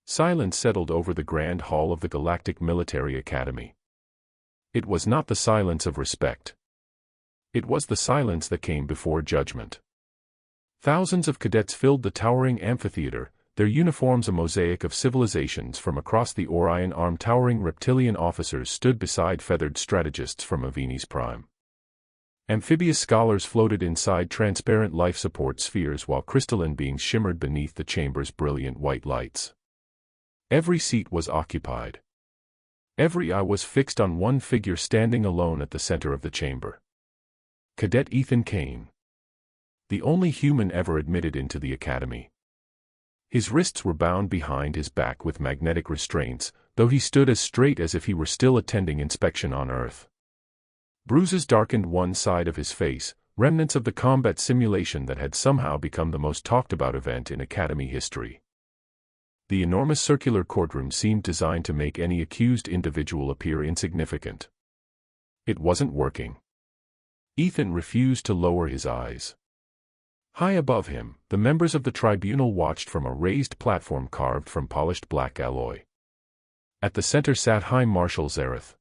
Silence settled over the grand hall of the Galactic Military Academy. It was not the silence of respect. It was the silence that came before judgment. Thousands of cadets filled the towering amphitheater, their uniforms a mosaic of civilizations from across the Orion Arm. Towering reptilian officers stood beside feathered strategists from Avini's prime. Amphibious scholars floated inside transparent life support spheres while crystalline beings shimmered beneath the chamber's brilliant white lights. Every seat was occupied. Every eye was fixed on one figure standing alone at the center of the chamber. Cadet Ethan Kane. The only human ever admitted into the academy. His wrists were bound behind his back with magnetic restraints, though he stood as straight as if he were still attending inspection on Earth. Bruises darkened one side of his face, remnants of the combat simulation that had somehow become the most talked-about event in Academy history. The enormous circular courtroom seemed designed to make any accused individual appear insignificant. It wasn't working. Ethan refused to lower his eyes. High above him, the members of the tribunal watched from a raised platform carved from polished black alloy. At the center sat High Marshal Zareth.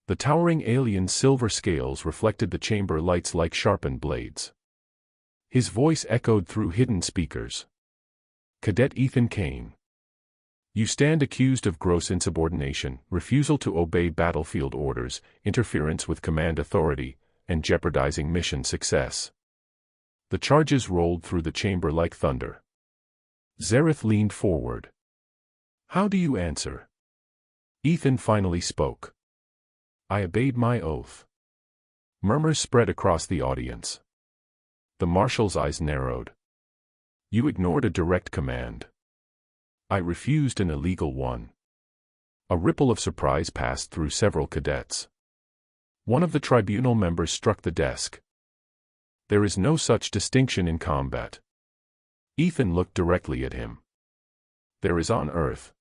The towering alien's silver scales reflected the chamber lights like sharpened blades. His voice echoed through hidden speakers. Cadet Ethan Kane. You stand accused of gross insubordination, refusal to obey battlefield orders, interference with command authority, and jeopardizing mission success. The charges rolled through the chamber like thunder. Zareth leaned forward. How do you answer? Ethan finally spoke. I obeyed my oath. Murmurs spread across the audience. The marshal's eyes narrowed. You ignored a direct command. I refused an illegal one. A ripple of surprise passed through several cadets. One of the tribunal members struck the desk. There is no such distinction in combat. Ethan looked directly at him. There is on Earth.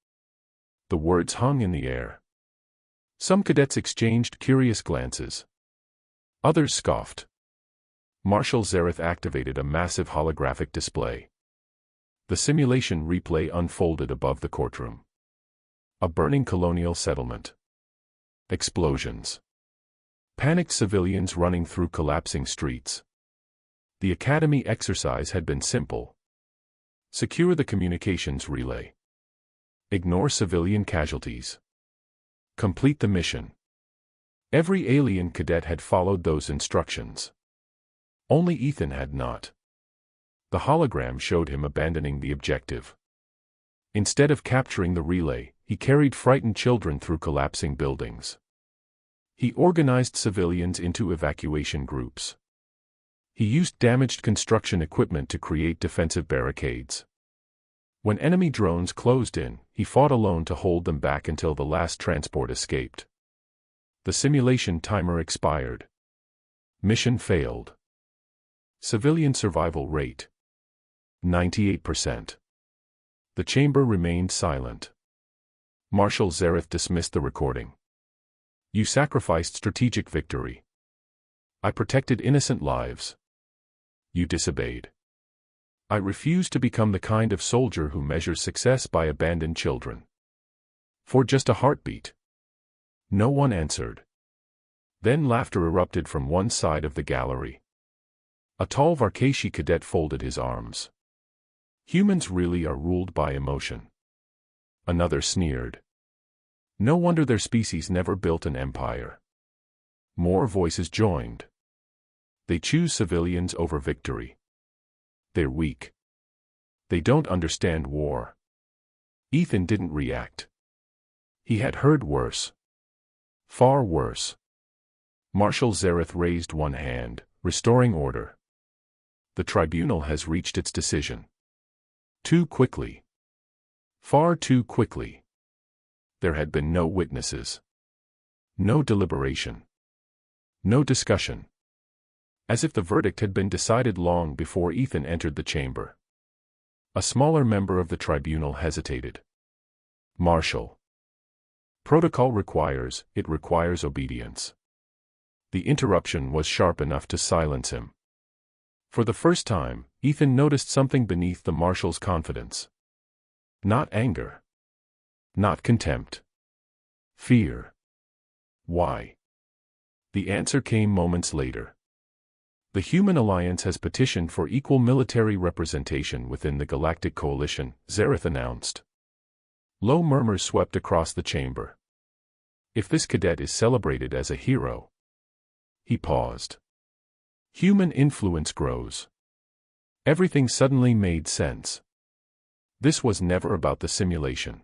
The words hung in the air. Some cadets exchanged curious glances. Others scoffed. Marshal Zareth activated a massive holographic display. The simulation replay unfolded above the courtroom. A burning colonial settlement. Explosions. Panicked civilians running through collapsing streets. The academy exercise had been simple. Secure the communications relay. Ignore civilian casualties. Complete the mission. Every alien cadet had followed those instructions. Only Ethan had not. The hologram showed him abandoning the objective. Instead of capturing the relay, he carried frightened children through collapsing buildings. He organized civilians into evacuation groups. He used damaged construction equipment to create defensive barricades. When enemy drones closed in, he fought alone to hold them back until the last transport escaped. The simulation timer expired. Mission failed. Civilian survival rate: 98%. The chamber remained silent. Marshal Zareth dismissed the recording. You sacrificed strategic victory. I protected innocent lives. You disobeyed. I refuse to become the kind of soldier who measures success by abandoned children. For just a heartbeat. No one answered. Then laughter erupted from one side of the gallery. A tall Varkashi cadet folded his arms. Humans really are ruled by emotion. Another sneered. No wonder their species never built an empire. More voices joined. They choose civilians over victory. They're weak. They don't understand war. Ethan didn't react. He had heard worse. Far worse. Marshal Zareth raised one hand, restoring order. The tribunal has reached its decision. Too quickly. Far too quickly. There had been no witnesses. No deliberation. No discussion. As if the verdict had been decided long before Ethan entered the chamber. A smaller member of the tribunal hesitated. Marshal. Protocol requires, it requires obedience. The interruption was sharp enough to silence him. For the first time, Ethan noticed something beneath the marshal's confidence. Not anger. Not contempt. Fear. Why? The answer came moments later. The Human Alliance has petitioned for equal military representation within the Galactic Coalition, Zareth announced. Low murmurs swept across the chamber. If this cadet is celebrated as a hero. He paused. Human influence grows. Everything suddenly made sense. This was never about the simulation.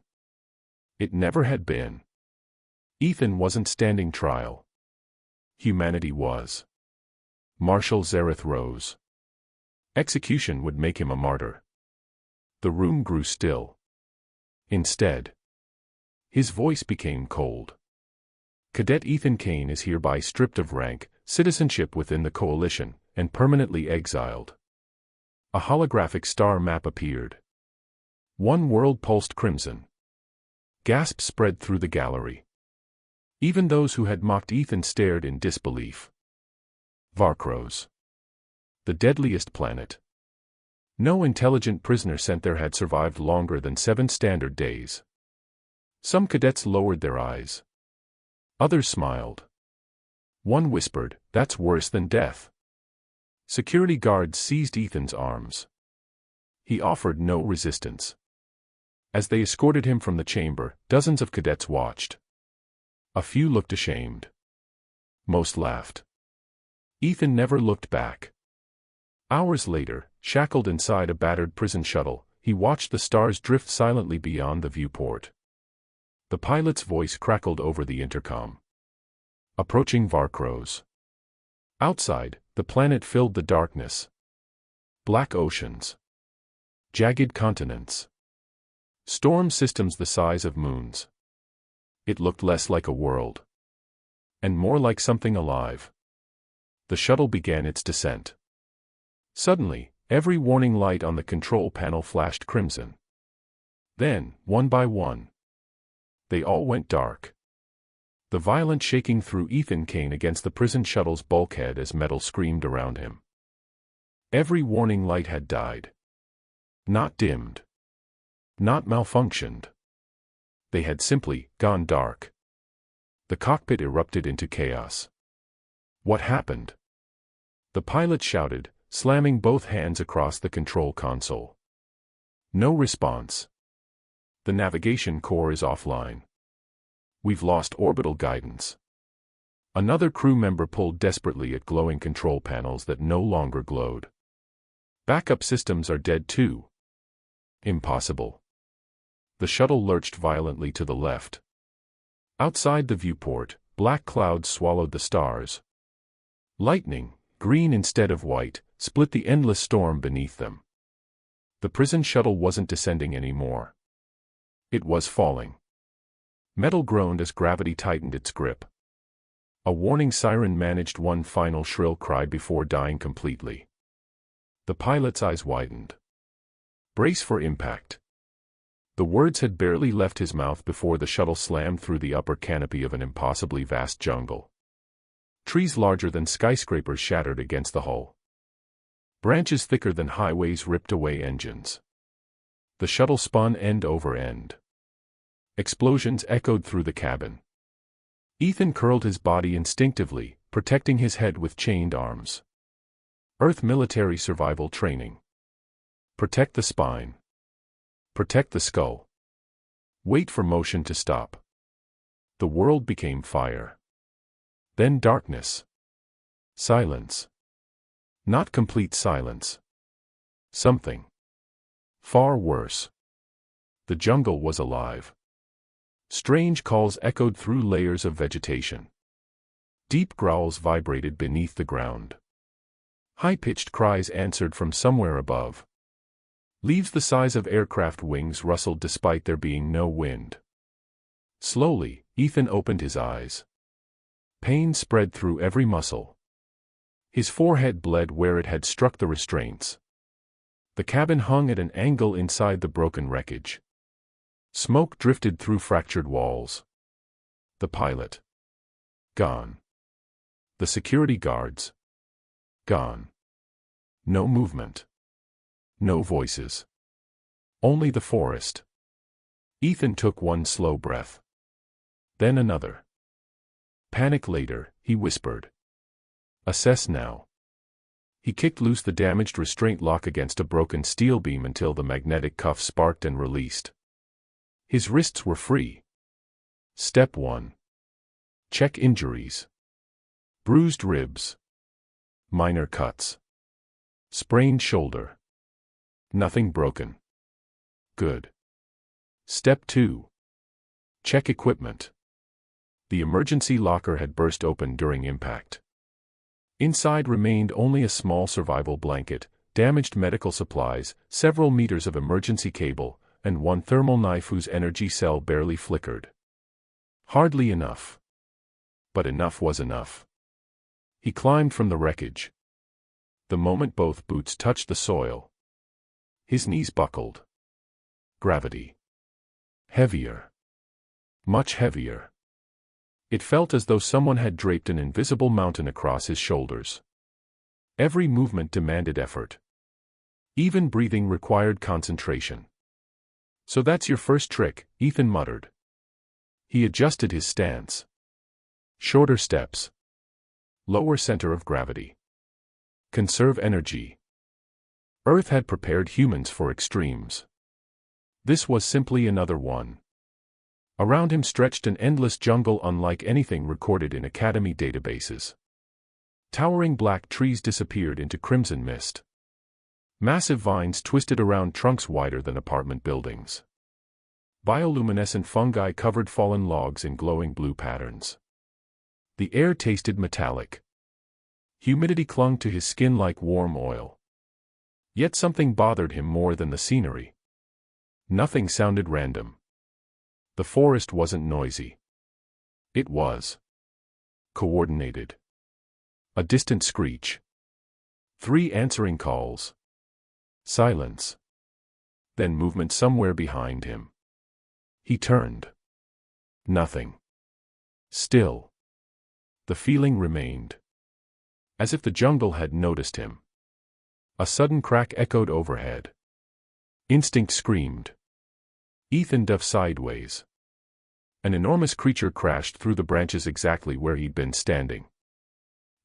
It never had been. Ethan wasn't standing trial. Humanity was. Marshal Zareth rose. Execution would make him a martyr. The room grew still. Instead, his voice became cold. Cadet Ethan Kane is hereby stripped of rank, citizenship within the Coalition, and permanently exiled. A holographic star map appeared. One world pulsed crimson. Gasps spread through the gallery. Even those who had mocked Ethan stared in disbelief. Varkros. The deadliest planet. No intelligent prisoner sent there had survived longer than 7 standard days. Some cadets lowered their eyes. Others smiled. One whispered, "That's worse than death." Security guards seized Ethan's arms. He offered no resistance. As they escorted him from the chamber, dozens of cadets watched. A few looked ashamed. Most laughed. Ethan never looked back. Hours later, shackled inside a battered prison shuttle, he watched the stars drift silently beyond the viewport. The pilot's voice crackled over the intercom. Approaching Varkros. Outside, the planet filled the darkness. Black oceans. Jagged continents. Storm systems the size of moons. It looked less like a world. And more like something alive. The shuttle began its descent. Suddenly, every warning light on the control panel flashed crimson. Then, one by one, they all went dark. The violent shaking threw Ethan Kane against the prison shuttle's bulkhead as metal screamed around him. Every warning light had died. Not dimmed. Not malfunctioned. They had simply gone dark. The cockpit erupted into chaos. What happened? The pilot shouted, slamming both hands across the control console. No response. The navigation core is offline. We've lost orbital guidance. Another crew member pulled desperately at glowing control panels that no longer glowed. Backup systems are dead too. Impossible. The shuttle lurched violently to the left. Outside the viewport, black clouds swallowed the stars. Lightning, green instead of white, split the endless storm beneath them. The prison shuttle wasn't descending anymore. It was falling. Metal groaned as gravity tightened its grip. A warning siren managed one final shrill cry before dying completely. The pilot's eyes widened. Brace for impact. The words had barely left his mouth before the shuttle slammed through the upper canopy of an impossibly vast jungle. Trees larger than skyscrapers shattered against the hull. Branches thicker than highways ripped away engines. The shuttle spun end over end. Explosions echoed through the cabin. Ethan curled his body instinctively, protecting his head with chained arms. Earth military survival training. Protect the spine. Protect the skull. Wait for motion to stop. The world became fire. Then darkness. Silence. Not complete silence. Something far worse. The jungle was alive. Strange calls echoed through layers of vegetation. Deep growls vibrated beneath the ground. High-pitched cries answered from somewhere above. Leaves the size of aircraft wings rustled despite there being no wind. Slowly, Ethan opened his eyes. Pain spread through every muscle. His forehead bled where it had struck the restraints. The cabin hung at an angle inside the broken wreckage. Smoke drifted through fractured walls. The pilot. Gone. The security guards. Gone. No movement. No voices. Only the forest. Ethan took one slow breath. Then another. Panic later, he whispered. Assess now. He kicked loose the damaged restraint lock against a broken steel beam until the magnetic cuff sparked and released. His wrists were free. Step 1. Check injuries. Bruised ribs. Minor cuts. Sprained shoulder. Nothing broken. Good. Step 2. Check equipment. The emergency locker had burst open during impact. Inside remained only a small survival blanket, damaged medical supplies, several meters of emergency cable, and one thermal knife whose energy cell barely flickered. Hardly enough. But enough was enough. He climbed from the wreckage. The moment both boots touched the soil, his knees buckled. Gravity. Heavier. Much heavier. It felt as though someone had draped an invisible mountain across his shoulders. Every movement demanded effort. Even breathing required concentration. So that's your first trick, Ethan muttered. He adjusted his stance. Shorter steps. Lower center of gravity. Conserve energy. Earth had prepared humans for extremes. This was simply another one. Around him stretched an endless jungle unlike anything recorded in Academy databases. Towering black trees disappeared into crimson mist. Massive vines twisted around trunks wider than apartment buildings. Bioluminescent fungi covered fallen logs in glowing blue patterns. The air tasted metallic. Humidity clung to his skin like warm oil. Yet something bothered him more than the scenery. Nothing sounded random. The forest wasn't noisy. It was coordinated. A distant screech. 3 answering calls. Silence. Then movement somewhere behind him. He turned. Nothing. Still. The feeling remained. As if the jungle had noticed him. A sudden crack echoed overhead. Instinct screamed. Ethan dove sideways. An enormous creature crashed through the branches exactly where he'd been standing.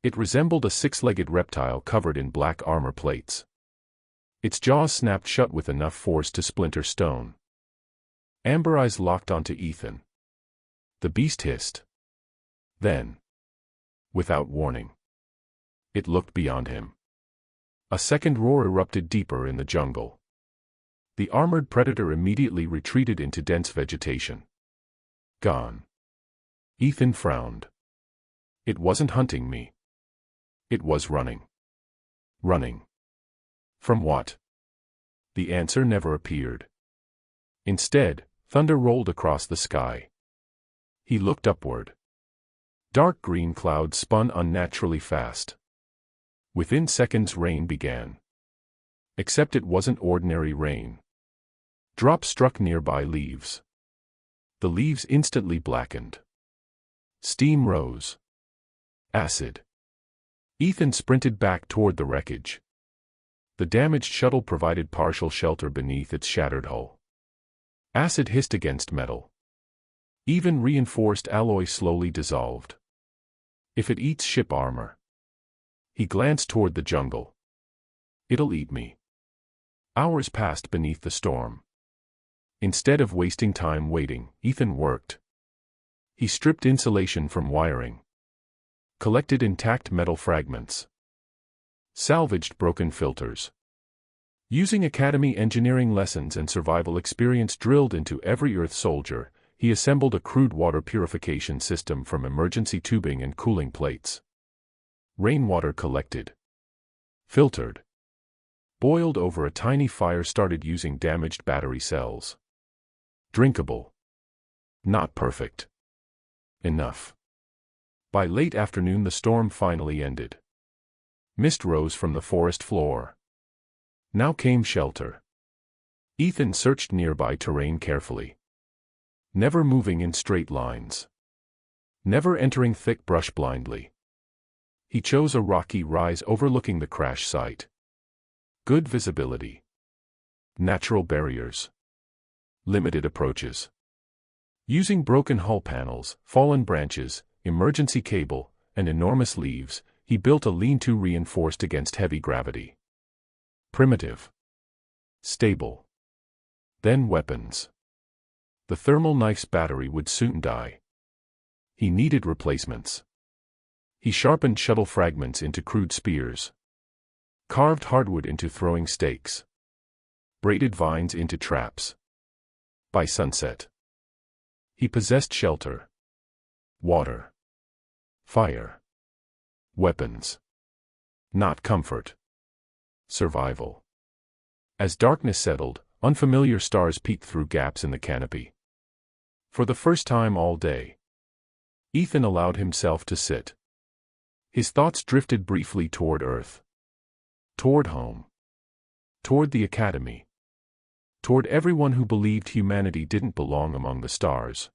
It resembled a 6-legged reptile covered in black armor plates. Its jaws snapped shut with enough force to splinter stone. Amber eyes locked onto Ethan. The beast hissed. Then, without warning, it looked beyond him. A second roar erupted deeper in the jungle. The armored predator immediately retreated into dense vegetation. Gone. Ethan frowned. It wasn't hunting me. It was running. Running. From what? The answer never appeared. Instead, thunder rolled across the sky. He looked upward. Dark green clouds spun unnaturally fast. Within seconds rain began. Except it wasn't ordinary rain. Drops struck nearby leaves. The leaves instantly blackened. Steam rose. Acid. Ethan sprinted back toward the wreckage. The damaged shuttle provided partial shelter beneath its shattered hull. Acid hissed against metal. Even reinforced alloy slowly dissolved. If it eats ship armor. He glanced toward the jungle. It'll eat me. Hours passed beneath the storm. Instead of wasting time waiting, Ethan worked. He stripped insulation from wiring. Collected intact metal fragments. Salvaged broken filters. Using Academy engineering lessons and survival experience drilled into every Earth soldier, he assembled a crude water purification system from emergency tubing and cooling plates. Rainwater collected. Filtered. Boiled over a tiny fire started using damaged battery cells. Drinkable. Not perfect. Enough. By late afternoon the storm finally ended. Mist rose from the forest floor. Now came shelter. Ethan searched nearby terrain carefully. Never moving in straight lines. Never entering thick brush blindly. He chose a rocky rise overlooking the crash site. Good visibility. Natural barriers. limited approaches. Using broken hull panels, fallen branches, emergency cable, and enormous leaves, he built a lean-to reinforced against heavy gravity. Primitive. Stable. Then weapons. The thermal knife's battery would soon die. He needed replacements. He sharpened shuttle fragments into crude spears. Carved hardwood into throwing stakes. Braided vines into traps. By sunset, he possessed shelter, water, fire, weapons. Not comfort. Survival. As darkness settled, unfamiliar stars peeked through gaps in the canopy. For the first time all day, Ethan allowed himself to sit. His thoughts drifted briefly toward Earth. Toward home. Toward the Academy. Toward everyone who believed humanity didn't belong among the stars.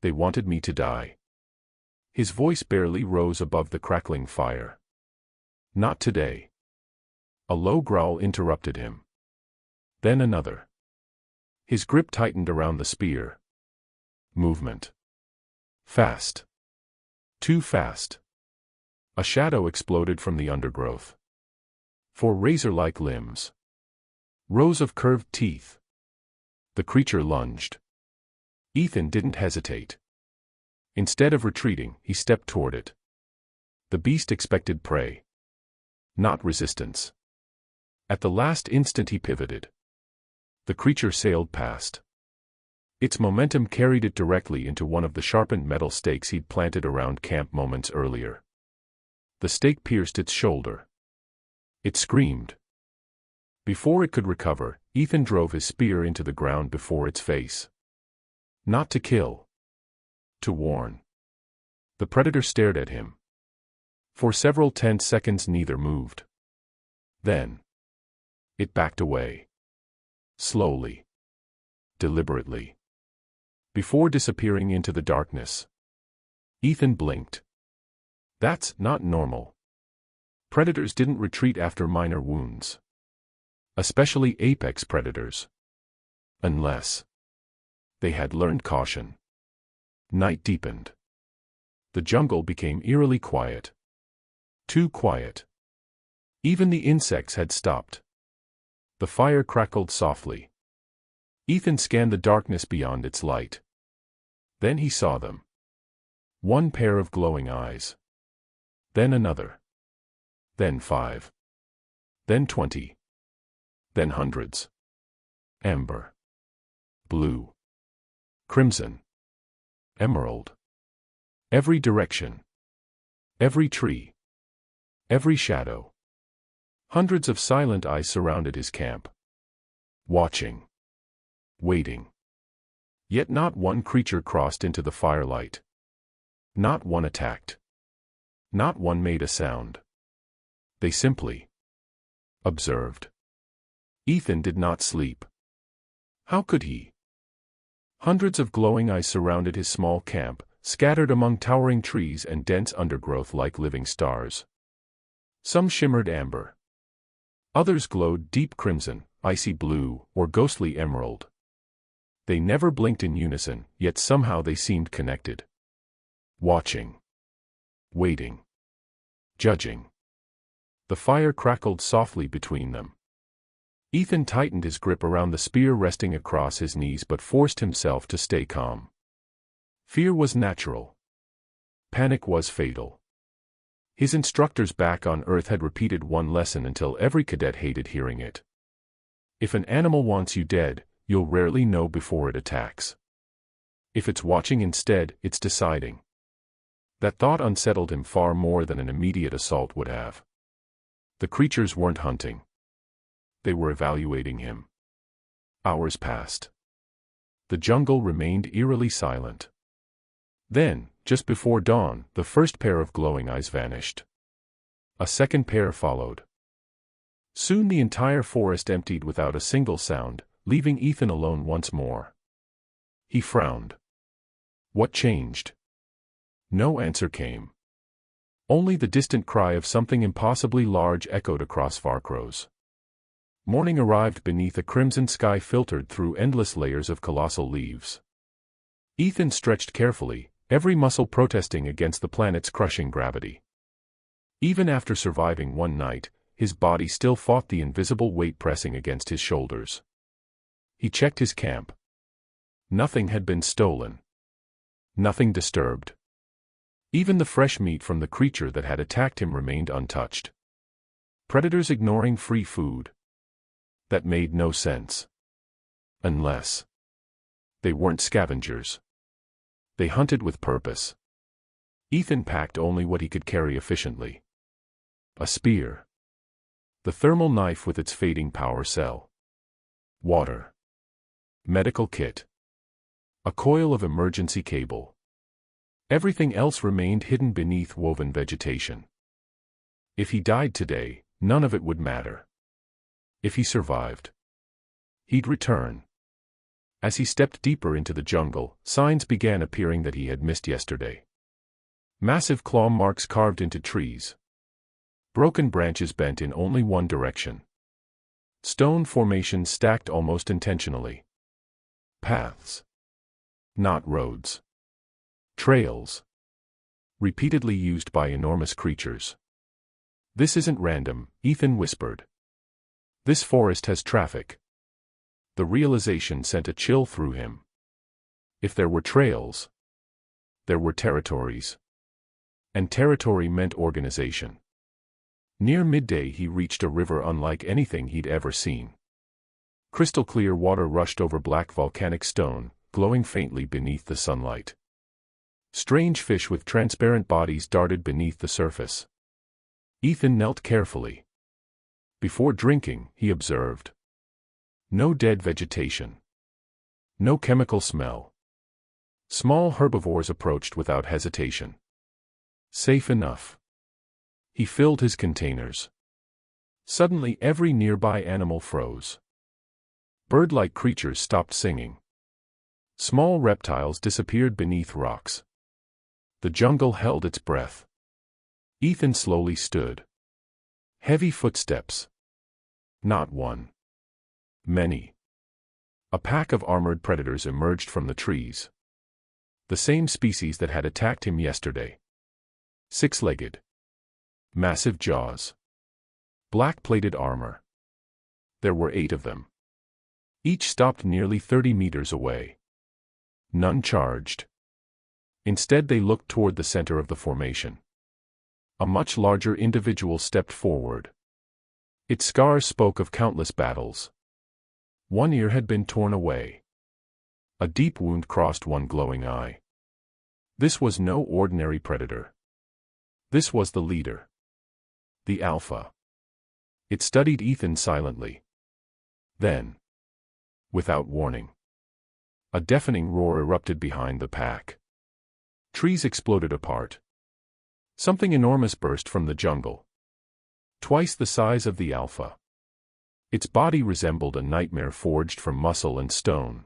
They wanted me to die. His voice barely rose above the crackling fire. Not today. A low growl interrupted him. Then another. His grip tightened around the spear. Movement. Fast. Too fast. A shadow exploded from the undergrowth. 4 razor-like limbs. Rows of curved teeth. The creature lunged. Ethan didn't hesitate. Instead of retreating, he stepped toward it. The beast expected prey. Not resistance. At the last instant he pivoted. The creature sailed past. Its momentum carried it directly into one of the sharpened metal stakes he'd planted around camp moments earlier. The stake pierced its shoulder. It screamed. Before it could recover, Ethan drove his spear into the ground before its face. Not to kill. To warn. The predator stared at him. For several tense seconds neither moved. Then, it backed away. Slowly. Deliberately. Before disappearing into the darkness. Ethan blinked. That's not normal. Predators didn't retreat after minor wounds. Especially apex predators. Unless they had learned caution. Night deepened. The jungle became eerily quiet. Too quiet. Even the insects had stopped. The fire crackled softly. Ethan scanned the darkness beyond its light. Then he saw them. 1 pair of glowing eyes. Then another. Then 5. Then 20. Then hundreds. Amber. Blue. Crimson. Emerald. Every direction. Every tree. Every shadow. Hundreds of silent eyes surrounded his camp. Watching. Waiting. Yet not one creature crossed into the firelight. Not one attacked. Not one made a sound. They simply observed. Ethan did not sleep. How could he? Hundreds of glowing eyes surrounded his small camp, scattered among towering trees and dense undergrowth like living stars. Some shimmered amber. Others glowed deep crimson, icy blue, or ghostly emerald. They never blinked in unison, yet somehow they seemed connected. Watching. Waiting. Judging. The fire crackled softly between them. Ethan tightened his grip around the spear resting across his knees but forced himself to stay calm. Fear was natural. Panic was fatal. His instructors back on Earth had repeated one lesson until every cadet hated hearing it. If an animal wants you dead, you'll rarely know before it attacks. If it's watching instead, it's deciding. That thought unsettled him far more than an immediate assault would have. The creatures weren't hunting. They were evaluating him. Hours passed. The jungle remained eerily silent. Then, just before dawn, the first pair of glowing eyes vanished. A second pair followed. Soon the entire forest emptied without a single sound, leaving Ethan alone once more. He frowned. What changed? No answer came. Only the distant cry of something impossibly large echoed across Farcrows. Morning arrived beneath a crimson sky filtered through endless layers of colossal leaves. Ethan stretched carefully, every muscle protesting against the planet's crushing gravity. Even after surviving one night, his body still fought the invisible weight pressing against his shoulders. He checked his camp. Nothing had been stolen. Nothing disturbed. Even the fresh meat from the creature that had attacked him remained untouched. Predators ignoring free food. That made no sense. Unless they weren't scavengers. They hunted with purpose. Ethan packed only what he could carry efficiently. A spear. The thermal knife with its fading power cell. Water. Medical kit. A coil of emergency cable. Everything else remained hidden beneath woven vegetation. If he died today, none of it would matter. If he survived, he'd return. As he stepped deeper into the jungle, signs began appearing that he had missed yesterday. Massive claw marks carved into trees. Broken branches bent in only one direction. Stone formations stacked almost intentionally. Paths. Not roads. Trails. Repeatedly used by enormous creatures. This isn't random, Ethan whispered. This forest has traffic. The realization sent a chill through him. If there were trails, there were territories. And territory meant organization. Near midday he reached a river unlike anything he'd ever seen. Crystal clear water rushed over black volcanic stone, glowing faintly beneath the sunlight. Strange fish with transparent bodies darted beneath the surface. Ethan knelt carefully. Before drinking, he observed. No dead vegetation. No chemical smell. Small herbivores approached without hesitation. Safe enough. He filled his containers. Suddenly every nearby animal froze. Bird-like creatures stopped singing. Small reptiles disappeared beneath rocks. The jungle held its breath. Ethan slowly stood. Heavy footsteps. Not one. Many. A pack of armored predators emerged from the trees. The same species that had attacked him yesterday. Six-legged. Massive jaws. Black-plated armor. There were 8 of them. Each stopped nearly 30 meters away. None charged. Instead they looked toward the center of the formation. A much larger individual stepped forward. Its scars spoke of countless battles. One ear had been torn away. A deep wound crossed one glowing eye. This was no ordinary predator. This was the leader. The Alpha. It studied Ethan silently. Then, without warning, a deafening roar erupted behind the pack. Trees exploded apart. Something enormous burst from the jungle. Twice the size of the Alpha. Its body resembled a nightmare forged from muscle and stone.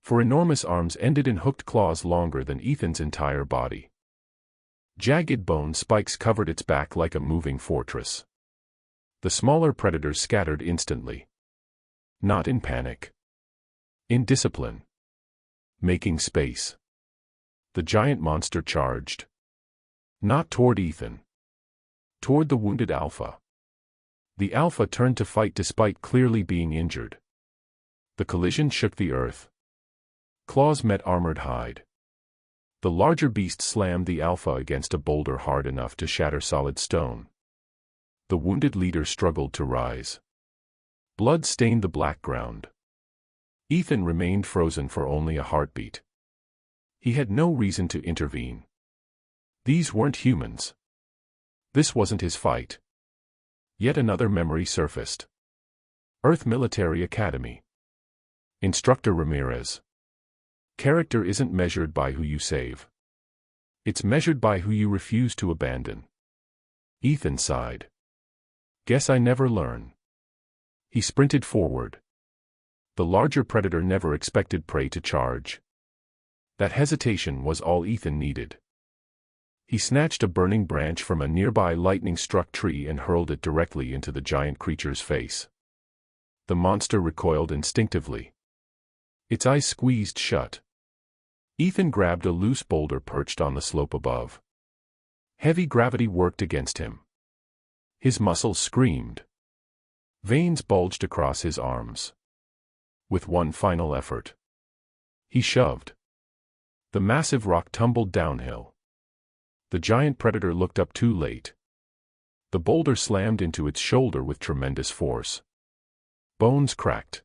For enormous arms ended in hooked claws longer than Ethan's entire body. Jagged bone spikes covered its back like a moving fortress. The smaller predators scattered instantly. Not in panic. In discipline. Making space. The giant monster charged. Not toward Ethan. Toward the wounded Alpha. The Alpha turned to fight despite clearly being injured. The collision shook the earth. Claws met armored hide. The larger beast slammed the Alpha against a boulder hard enough to shatter solid stone. The wounded leader struggled to rise. Blood stained the black ground. Ethan remained frozen for only a heartbeat. He had no reason to intervene. These weren't humans. This wasn't his fight. Yet another memory surfaced. Earth Military Academy. Instructor Ramirez. Character isn't measured by who you save. It's measured by who you refuse to abandon. Ethan sighed. Guess I never learn. He sprinted forward. The larger predator never expected prey to charge. That hesitation was all Ethan needed. He snatched a burning branch from a nearby lightning-struck tree and hurled it directly into the giant creature's face. The monster recoiled instinctively. Its eyes squeezed shut. Ethan grabbed a loose boulder perched on the slope above. Heavy gravity worked against him. His muscles screamed. Veins bulged across his arms. With one final effort, he shoved. The massive rock tumbled downhill. The giant predator looked up too late. The boulder slammed into its shoulder with tremendous force. Bones cracked.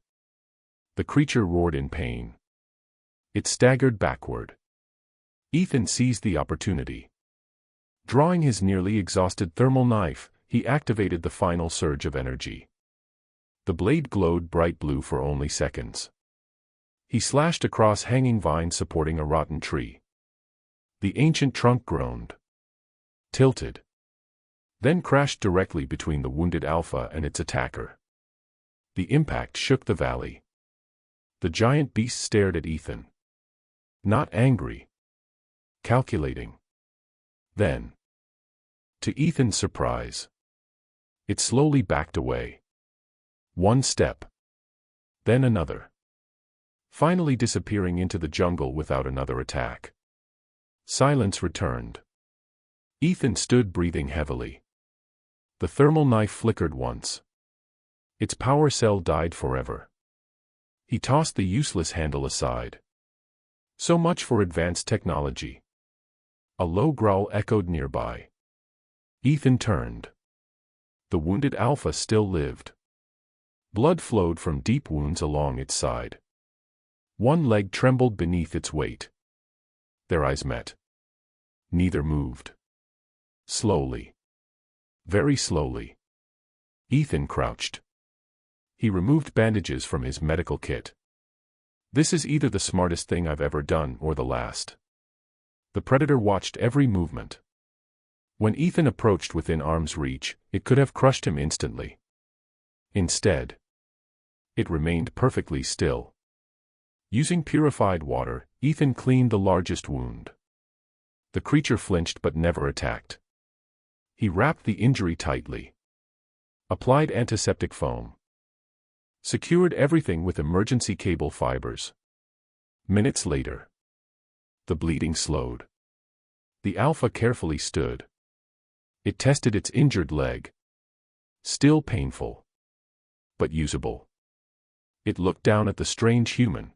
The creature roared in pain. It staggered backward. Ethan seized the opportunity. Drawing his nearly exhausted thermal knife, he activated the final surge of energy. The blade glowed bright blue for only seconds. He slashed across hanging vines supporting a rotten tree. The ancient trunk groaned, tilted, then crashed directly between the wounded alpha and its attacker. The impact shook the valley. The giant beast stared at Ethan. Not angry. Calculating. Then, to Ethan's surprise, it slowly backed away. One step. Then another. Finally disappearing into the jungle without another attack. Silence returned. Ethan stood breathing heavily. The thermal knife flickered once. Its power cell died forever. He tossed the useless handle aside. So much for advanced technology. A low growl echoed nearby. Ethan turned. The wounded alpha still lived. Blood flowed from deep wounds along its side. One leg trembled beneath its weight. Their eyes met. Neither moved. Slowly. Very slowly. Ethan crouched. He removed bandages from his medical kit. This is either the smartest thing I've ever done or the last. The predator watched every movement. When Ethan approached within arm's reach, it could have crushed him instantly. Instead, it remained perfectly still. Using purified water, Ethan cleaned the largest wound. The creature flinched but never attacked. He wrapped the injury tightly. Applied antiseptic foam. Secured everything with emergency cable fibers. Minutes later, the bleeding slowed. The alpha carefully stood. It tested its injured leg. Still painful, but usable. It looked down at the strange human.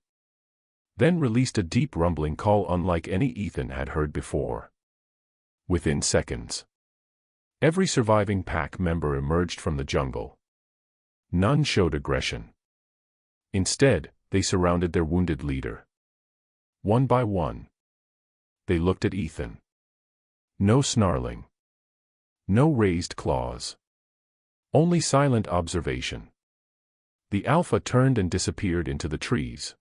Then released a deep rumbling call unlike any Ethan had heard before. Within seconds, every surviving pack member emerged from the jungle. None showed aggression. Instead, they surrounded their wounded leader. One by one, they looked at Ethan. No snarling. No raised claws. Only silent observation. The alpha turned and disappeared into the trees.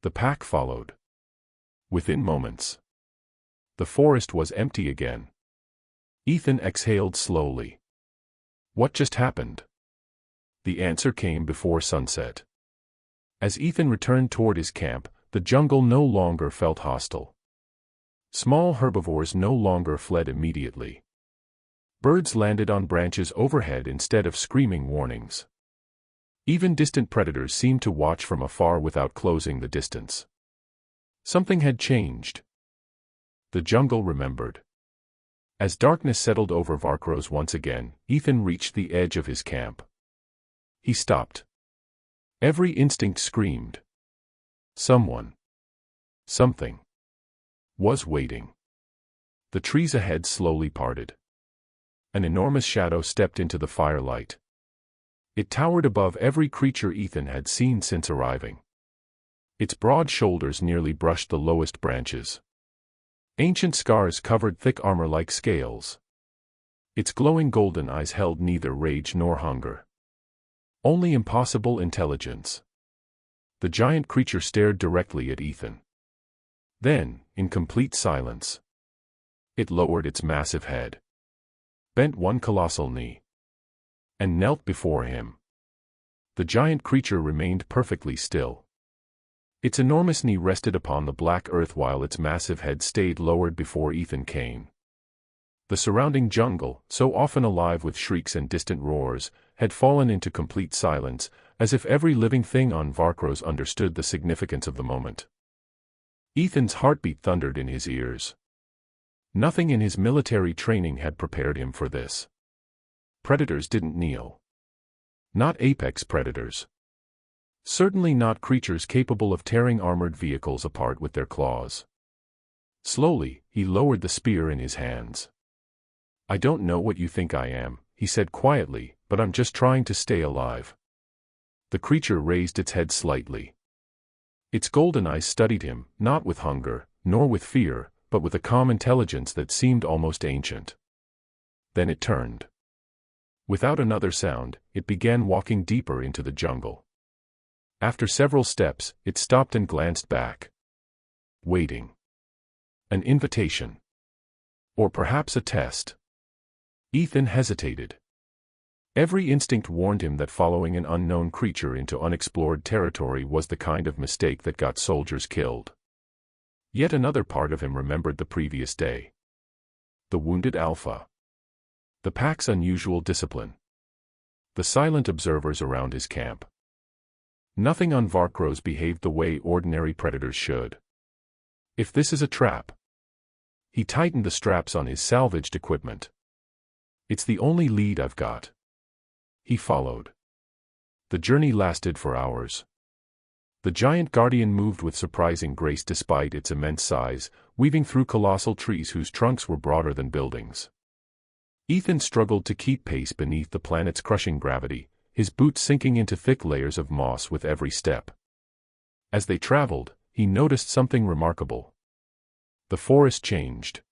The pack followed. Within moments, the forest was empty again. Ethan exhaled slowly. What just happened? The answer came before sunset. As Ethan returned toward his camp, the jungle no longer felt hostile. Small herbivores no longer fled immediately. Birds landed on branches overhead instead of screaming warnings. Even distant predators seemed to watch from afar without closing the distance. Something had changed. The jungle remembered. As darkness settled over Varkros once again, Ethan reached the edge of his camp. He stopped. Every instinct screamed. Someone. Something. Was waiting. The trees ahead slowly parted. An enormous shadow stepped into the firelight. It towered above every creature Ethan had seen since arriving. Its broad shoulders nearly brushed the lowest branches. Ancient scars covered thick armor like scales. Its glowing golden eyes held neither rage nor hunger. Only impossible intelligence. The giant creature stared directly at Ethan. Then, in complete silence, it lowered its massive head, bent one colossal knee, and knelt before him. The giant creature remained perfectly still. Its enormous knee rested upon the black earth while its massive head stayed lowered before Ethan Kane. The surrounding jungle, so often alive with shrieks and distant roars, had fallen into complete silence, as if every living thing on Varkros understood the significance of the moment. Ethan's heartbeat thundered in his ears. Nothing in his military training had prepared him for this. Predators didn't kneel. Not apex predators. Certainly not creatures capable of tearing armored vehicles apart with their claws. Slowly, he lowered the spear in his hands. "I don't know what you think I am," he said quietly, "but I'm just trying to stay alive." The creature raised its head slightly. Its golden eyes studied him, not with hunger, nor with fear, but with a calm intelligence that seemed almost ancient. Then it turned. Without another sound, it began walking deeper into the jungle. After several steps, it stopped and glanced back. Waiting. An invitation. Or perhaps a test. Ethan hesitated. Every instinct warned him that following an unknown creature into unexplored territory was the kind of mistake that got soldiers killed. Yet another part of him remembered the previous day. The wounded alpha. The pack's unusual discipline. The silent observers around his camp. Nothing on Varkros behaved the way ordinary predators should. If this is a trap. He tightened the straps on his salvaged equipment. It's the only lead I've got. He followed. The journey lasted for hours. The giant guardian moved with surprising grace despite its immense size, weaving through colossal trees whose trunks were broader than buildings. Ethan struggled to keep pace beneath the planet's crushing gravity, his boots sinking into thick layers of moss with every step. As they traveled, he noticed something remarkable. The forest changed.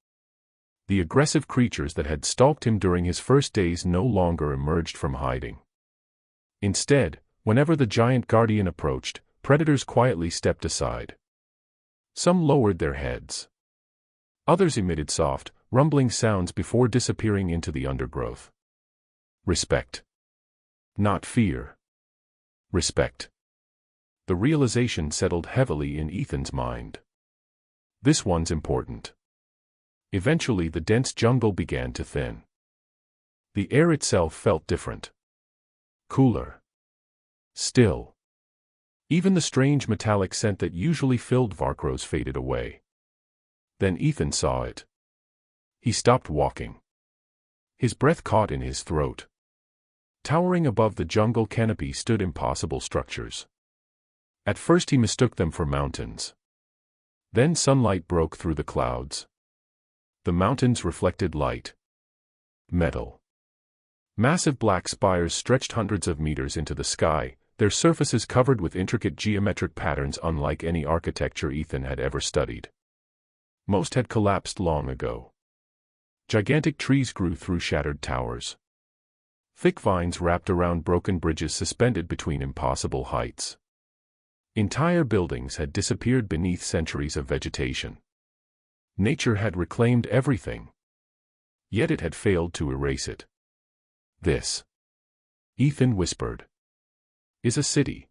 The aggressive creatures that had stalked him during his first days no longer emerged from hiding. Instead, whenever the giant guardian approached, predators quietly stepped aside. Some lowered their heads. Others emitted soft, rumbling sounds before disappearing into the undergrowth. Respect. Not fear. Respect. The realization settled heavily in Ethan's mind. This one's important. Eventually the dense jungle began to thin. The air itself felt different. Cooler. Still. Even the strange metallic scent that usually filled Varkros faded away. Then Ethan saw it. He stopped walking. His breath caught in his throat. Towering above the jungle canopy stood impossible structures. At first he mistook them for mountains. Then sunlight broke through the clouds. The mountains reflected light. Metal. Massive black spires stretched hundreds of meters into the sky, their surfaces covered with intricate geometric patterns unlike any architecture Ethan had ever studied. Most had collapsed long ago. Gigantic trees grew through shattered towers. Thick vines wrapped around broken bridges suspended between impossible heights. Entire buildings had disappeared beneath centuries of vegetation. Nature had reclaimed everything. Yet it had failed to erase it. This, Ethan whispered, is a city.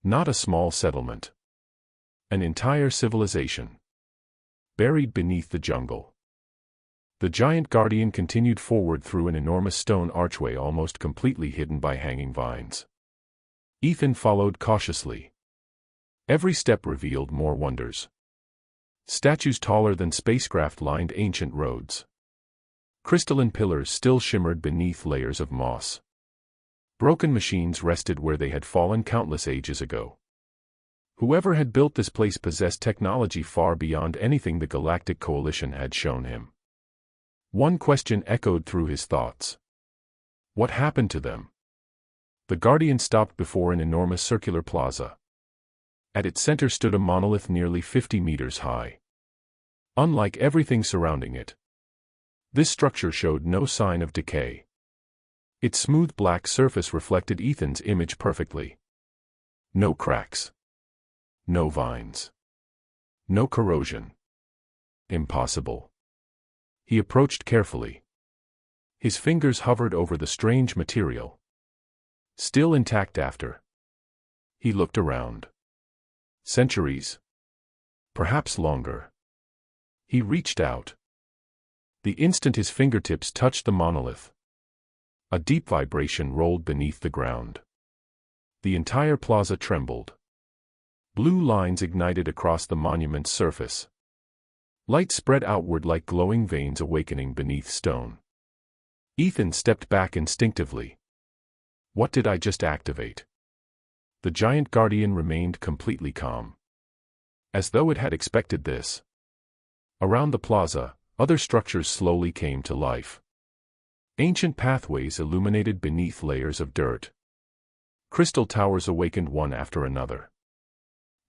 Not a small settlement. An entire civilization. Buried beneath the jungle. The giant guardian continued forward through an enormous stone archway almost completely hidden by hanging vines. Ethan followed cautiously. Every step revealed more wonders. Statues taller than spacecraft lined ancient roads. Crystalline pillars still shimmered beneath layers of moss. Broken machines rested where they had fallen countless ages ago. Whoever had built this place possessed technology far beyond anything the Galactic Coalition had shown him. One question echoed through his thoughts. What happened to them? The Guardian stopped before an enormous circular plaza. At its center stood a monolith nearly 50 meters high. Unlike everything surrounding it, this structure showed no sign of decay. Its smooth black surface reflected Ethan's image perfectly. No cracks. No vines. No corrosion. Impossible. He approached carefully. His fingers hovered over the strange material. Still intact after. He looked around. Centuries. Perhaps longer. He reached out. The instant his fingertips touched the monolith, A deep vibration rolled beneath the ground. The entire plaza trembled. Blue lines ignited across the monument's surface. Light spread outward like glowing veins awakening beneath stone. Ethan stepped back instinctively. What did I just activate? The giant guardian remained completely calm. As though it had expected this. Around the plaza, other structures slowly came to life. Ancient pathways illuminated beneath layers of dirt. Crystal towers awakened one after another.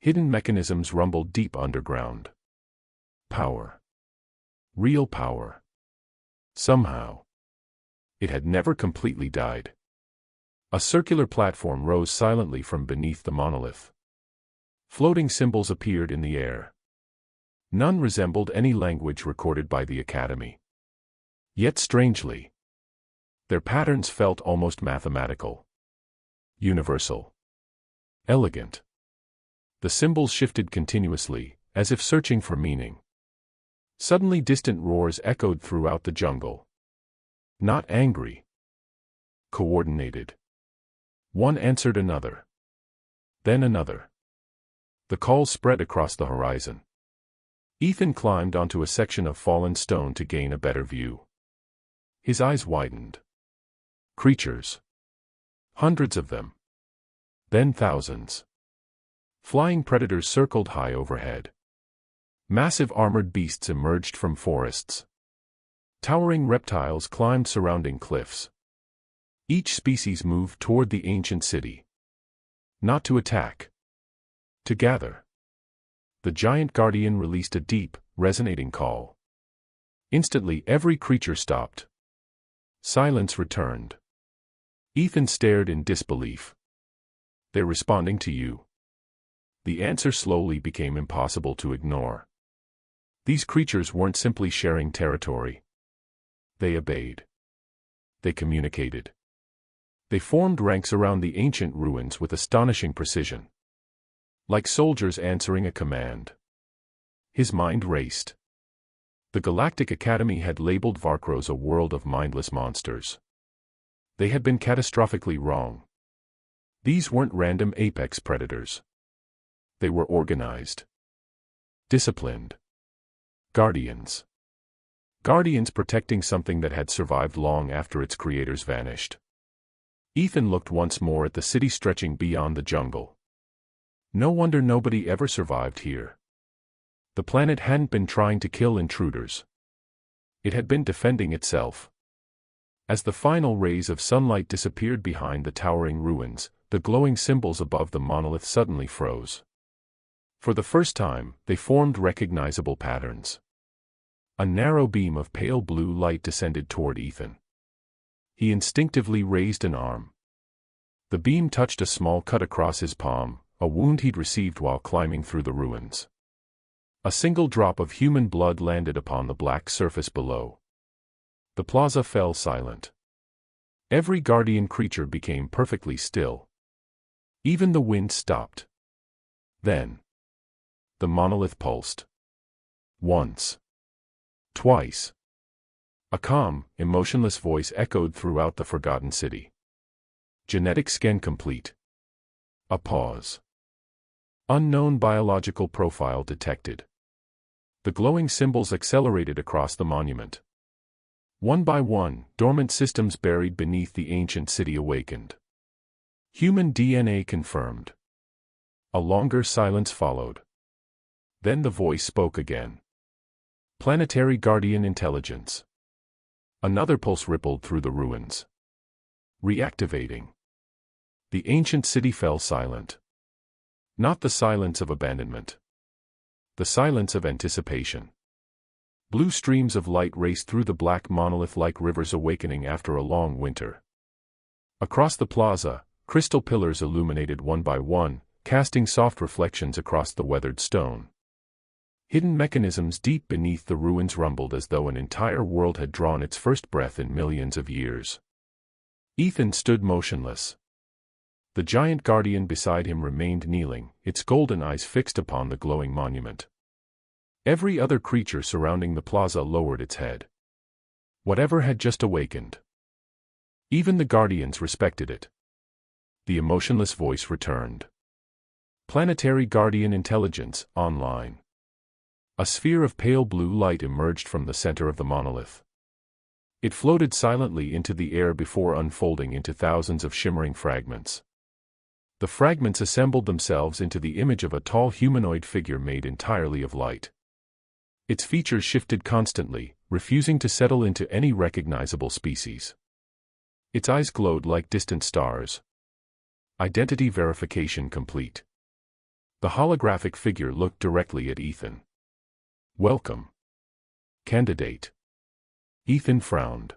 Hidden mechanisms rumbled deep underground. Power. Real power. Somehow. It had never completely died. A circular platform rose silently from beneath the monolith. Floating symbols appeared in the air. None resembled any language recorded by the Academy. Yet strangely, their patterns felt almost mathematical. Universal. Elegant. The symbols shifted continuously, as if searching for meaning. Suddenly distant roars echoed throughout the jungle. Not angry. Coordinated. One answered another. Then another. The calls spread across the horizon. Ethan climbed onto a section of fallen stone to gain a better view. His eyes widened. Creatures. Hundreds of them. Then thousands. Flying predators circled high overhead. Massive armored beasts emerged from forests. Towering reptiles climbed surrounding cliffs. Each species moved toward the ancient city. Not to attack. To gather. The giant guardian released a deep, resonating call. Instantly every creature stopped. Silence returned. Ethan stared in disbelief. They're responding to you. The answer slowly became impossible to ignore. These creatures weren't simply sharing territory. They obeyed. They communicated. They formed ranks around the ancient ruins with astonishing precision. Like soldiers answering a command. His mind raced. The Galactic Academy had labeled Varkros a world of mindless monsters. They had been catastrophically wrong. These weren't random apex predators. They were organized. Disciplined. Guardians. Guardians protecting something that had survived long after its creators vanished. Ethan looked once more at the city stretching beyond the jungle. No wonder nobody ever survived here. The planet hadn't been trying to kill intruders. It had been defending itself. As the final rays of sunlight disappeared behind the towering ruins, the glowing symbols above the monolith suddenly froze. For the first time, they formed recognizable patterns. A narrow beam of pale blue light descended toward Ethan. He instinctively raised an arm. The beam touched a small cut across his palm, a wound he'd received while climbing through the ruins. A single drop of human blood landed upon the black surface below. The plaza fell silent. Every guardian creature became perfectly still. Even the wind stopped. Then, the monolith pulsed. Once. Twice. A calm, emotionless voice echoed throughout the forgotten city. Genetic scan complete. A pause. Unknown biological profile detected. The glowing symbols accelerated across the monument. One by one, dormant systems buried beneath the ancient city awakened. Human DNA confirmed. A longer silence followed. Then the voice spoke again. Planetary Guardian Intelligence. Another pulse rippled through the ruins. Reactivating. The ancient city fell silent. Not the silence of abandonment. The silence of anticipation. Blue streams of light raced through the black monolith like rivers awakening after a long winter. Across the plaza, crystal pillars illuminated one by one, casting soft reflections across the weathered stone. Hidden mechanisms deep beneath the ruins rumbled as though an entire world had drawn its first breath in millions of years. Ethan stood motionless. The giant guardian beside him remained kneeling, its golden eyes fixed upon the glowing monument. Every other creature surrounding the plaza lowered its head. Whatever had just awakened. Even the Guardians respected it. The emotionless voice returned. Planetary Guardian Intelligence, online. A sphere of pale blue light emerged from the center of the monolith. It floated silently into the air before unfolding into thousands of shimmering fragments. The fragments assembled themselves into the image of a tall humanoid figure made entirely of light. Its features shifted constantly, refusing to settle into any recognizable species. Its eyes glowed like distant stars. Identity verification complete. The holographic figure looked directly at Ethan. "Welcome, candidate." Ethan frowned.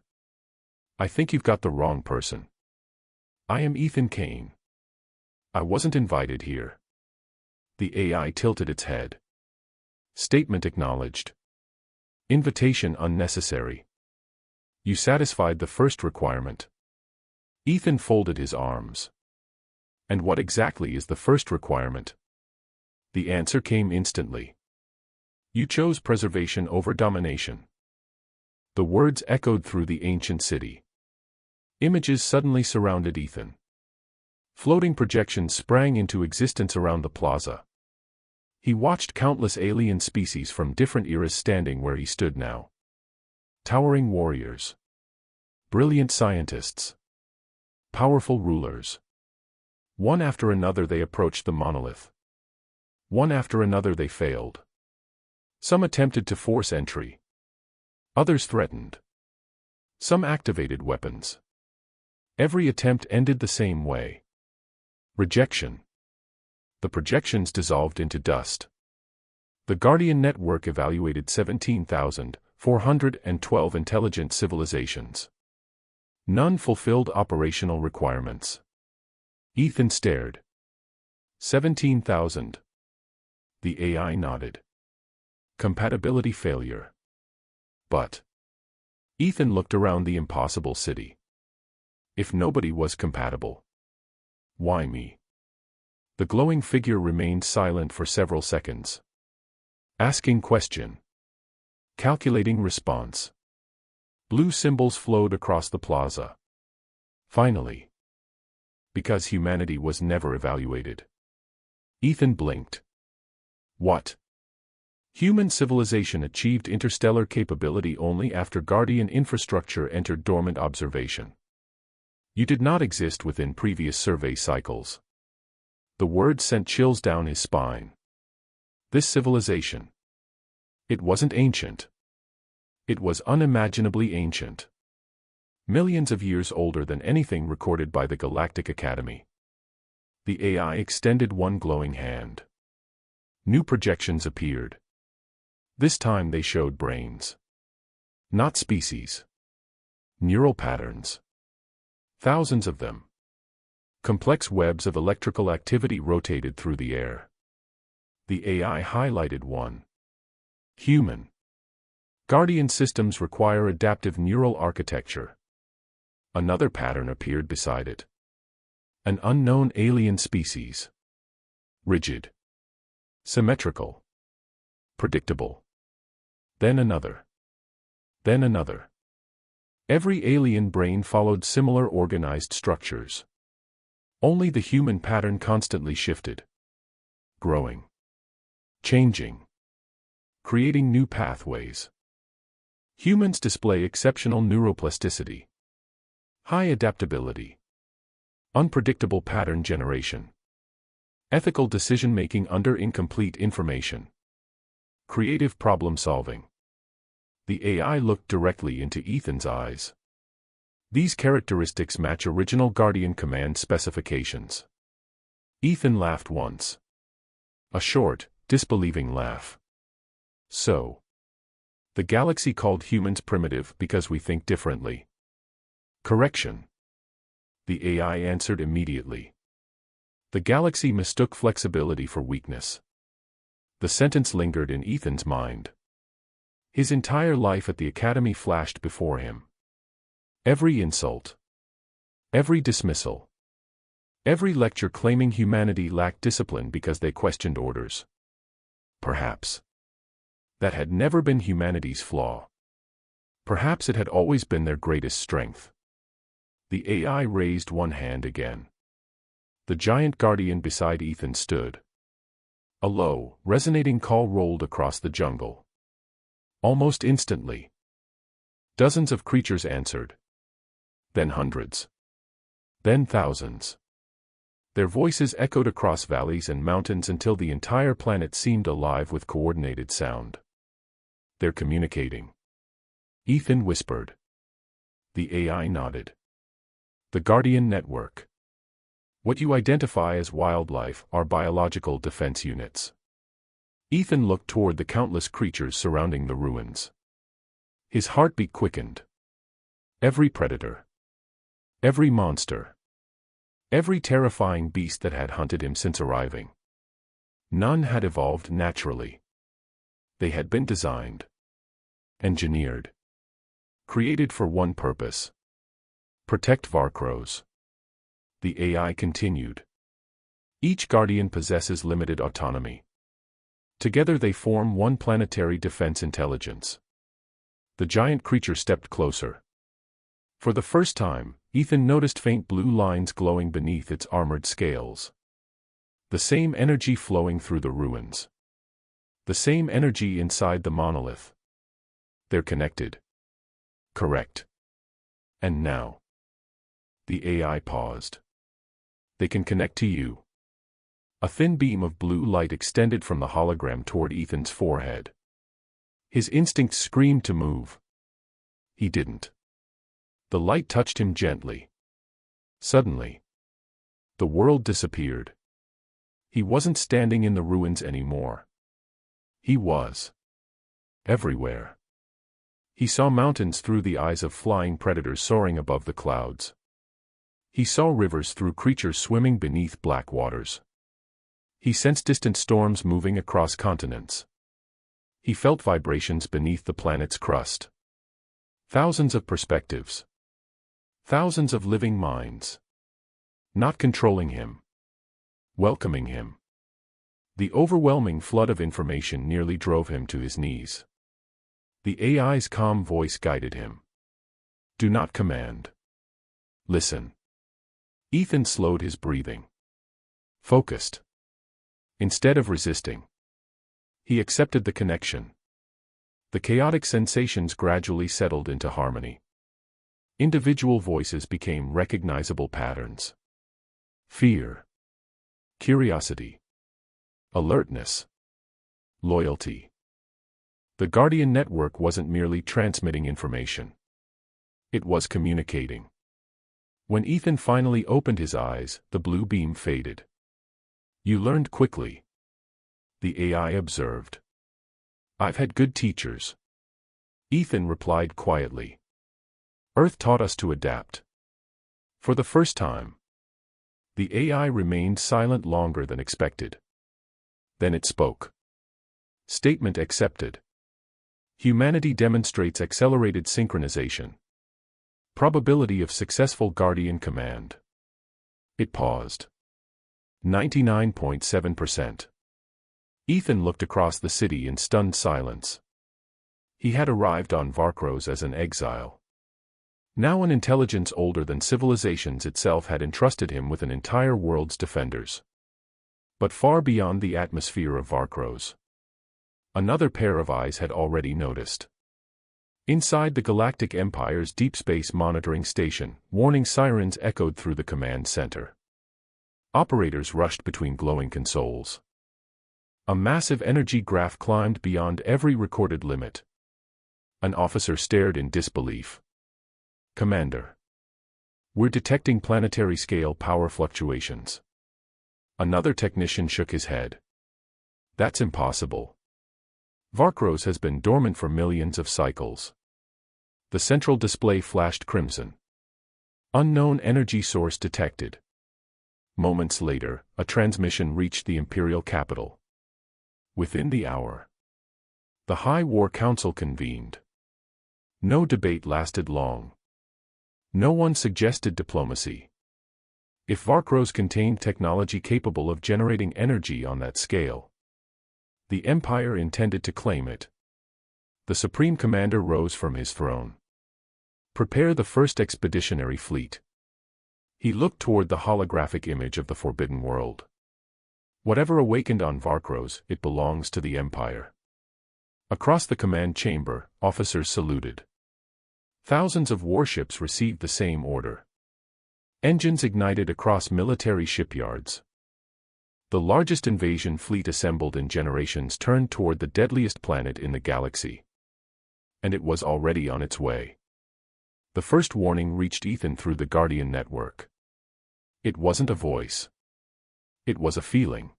"I think you've got the wrong person. I am Ethan Kane. I wasn't invited here." The AI tilted its head. Statement acknowledged. Invitation unnecessary. You satisfied the first requirement. Ethan folded his arms. And what exactly is the first requirement? The answer came instantly. You chose preservation over domination. The words echoed through the ancient city. Images suddenly surrounded Ethan. Floating projections sprang into existence around the plaza. He watched countless alien species from different eras standing where he stood now. Towering warriors. Brilliant scientists. Powerful rulers. One after another they approached the monolith. One after another they failed. Some attempted to force entry. Others threatened. Some activated weapons. Every attempt ended the same way. Rejection. The projections dissolved into dust. The Guardian Network evaluated 17,412 intelligent civilizations. None fulfilled operational requirements. Ethan stared. 17,000. The AI nodded. Compatibility failure. But Ethan looked around the impossible city. If nobody was compatible, why me? The glowing figure remained silent for several seconds. Asking question. Calculating response. Blue symbols flowed across the plaza. Finally. Because humanity was never evaluated. Ethan blinked. What? Human civilization achieved interstellar capability only after Guardian infrastructure entered dormant observation. You did not exist within previous survey cycles. The word sent chills down his spine. This civilization. It wasn't ancient. It was unimaginably ancient. Millions of years older than anything recorded by the Galactic Academy. The AI extended one glowing hand. New projections appeared. This time they showed brains. Not species. Neural patterns. Thousands of them. Complex webs of electrical activity rotated through the air. The AI highlighted one. Human. Guardian systems require adaptive neural architecture. Another pattern appeared beside it. An unknown alien species. Rigid. Symmetrical. Predictable. Then another. Then another. Every alien brain followed similar organized structures. Only the human pattern constantly shifted. Growing. Changing. Creating new pathways. Humans display exceptional neuroplasticity. High adaptability. Unpredictable pattern generation. Ethical decision-making under incomplete information. Creative problem solving. The AI looked directly into Ethan's eyes. These characteristics match original Guardian command specifications. Ethan laughed once. A short, disbelieving laugh. So. The galaxy called humans primitive because we think differently. Correction. The AI answered immediately. The galaxy mistook flexibility for weakness. The sentence lingered in Ethan's mind. His entire life at the Academy flashed before him. Every insult. Every dismissal. Every lecture claiming humanity lacked discipline because they questioned orders. Perhaps that had never been humanity's flaw. Perhaps it had always been their greatest strength. The AI raised one hand again. The giant guardian beside Ethan stood. A low, resonating call rolled across the jungle. Almost instantly, dozens of creatures answered. Then hundreds. Then thousands. Their voices echoed across valleys and mountains until the entire planet seemed alive with coordinated sound. They're communicating. Ethan whispered. The AI nodded. The Guardian Network. What you identify as wildlife are biological defense units. Ethan looked toward the countless creatures surrounding the ruins. His heartbeat quickened. Every predator. Every monster. Every terrifying beast that had hunted him since arriving. None had evolved naturally. They had been designed. Engineered. Created for one purpose. Protect Varkros. The AI continued. Each guardian possesses limited autonomy. Together they form one planetary defense intelligence. The giant creature stepped closer. For the first time, Ethan noticed faint blue lines glowing beneath its armored scales. The same energy flowing through the ruins. The same energy inside the monolith. They're connected. Correct. And now. The AI paused. They can connect to you. A thin beam of blue light extended from the hologram toward Ethan's forehead. His instincts screamed to move. He didn't. The light touched him gently. Suddenly, the world disappeared. He wasn't standing in the ruins anymore. He was everywhere. He saw mountains through the eyes of flying predators soaring above the clouds. He saw rivers through creatures swimming beneath black waters. He sensed distant storms moving across continents. He felt vibrations beneath the planet's crust. Thousands of perspectives. Thousands of living minds. Not controlling him. Welcoming him. The overwhelming flood of information nearly drove him to his knees. The AI's calm voice guided him. Do not command. Listen. Ethan slowed his breathing. Focused. Instead of resisting, he accepted the connection. The chaotic sensations gradually settled into harmony. Individual voices became recognizable patterns. Fear. Curiosity. Alertness. Loyalty. The Guardian Network wasn't merely transmitting information. It was communicating. When Ethan finally opened his eyes, the blue beam faded. You learned quickly. The AI observed. I've had good teachers. Ethan replied quietly. Earth taught us to adapt. For the first time, the AI remained silent longer than expected. Then it spoke. Statement accepted. Humanity demonstrates accelerated synchronization. Probability of successful Guardian command. It paused. 99.7%. Ethan looked across the city in stunned silence. He had arrived on Varkros as an exile. Now an intelligence older than civilizations itself had entrusted him with an entire world's defenders. But far beyond the atmosphere of Varkros, another pair of eyes had already noticed. Inside the Galactic Empire's deep space monitoring station, warning sirens echoed through the command center. Operators rushed between glowing consoles. A massive energy graph climbed beyond every recorded limit. An officer stared in disbelief. Commander. We're detecting planetary-scale power fluctuations. Another technician shook his head. That's impossible. Varkros has been dormant for millions of cycles. The central display flashed crimson. Unknown energy source detected. Moments later, a transmission reached the imperial capital. Within the hour, the High War Council convened. No debate lasted long. No one suggested diplomacy. If Varkros contained technology capable of generating energy on that scale, the Empire intended to claim it. The Supreme Commander rose from his throne. Prepare the first expeditionary fleet. He looked toward the holographic image of the Forbidden World. Whatever awakened on Varkros, it belongs to the Empire. Across the command chamber, officers saluted. Thousands of warships received the same order. Engines ignited across military shipyards. The largest invasion fleet assembled in generations turned toward the deadliest planet in the galaxy. And it was already on its way. The first warning reached Ethan through the Guardian network. It wasn't a voice. It was a feeling.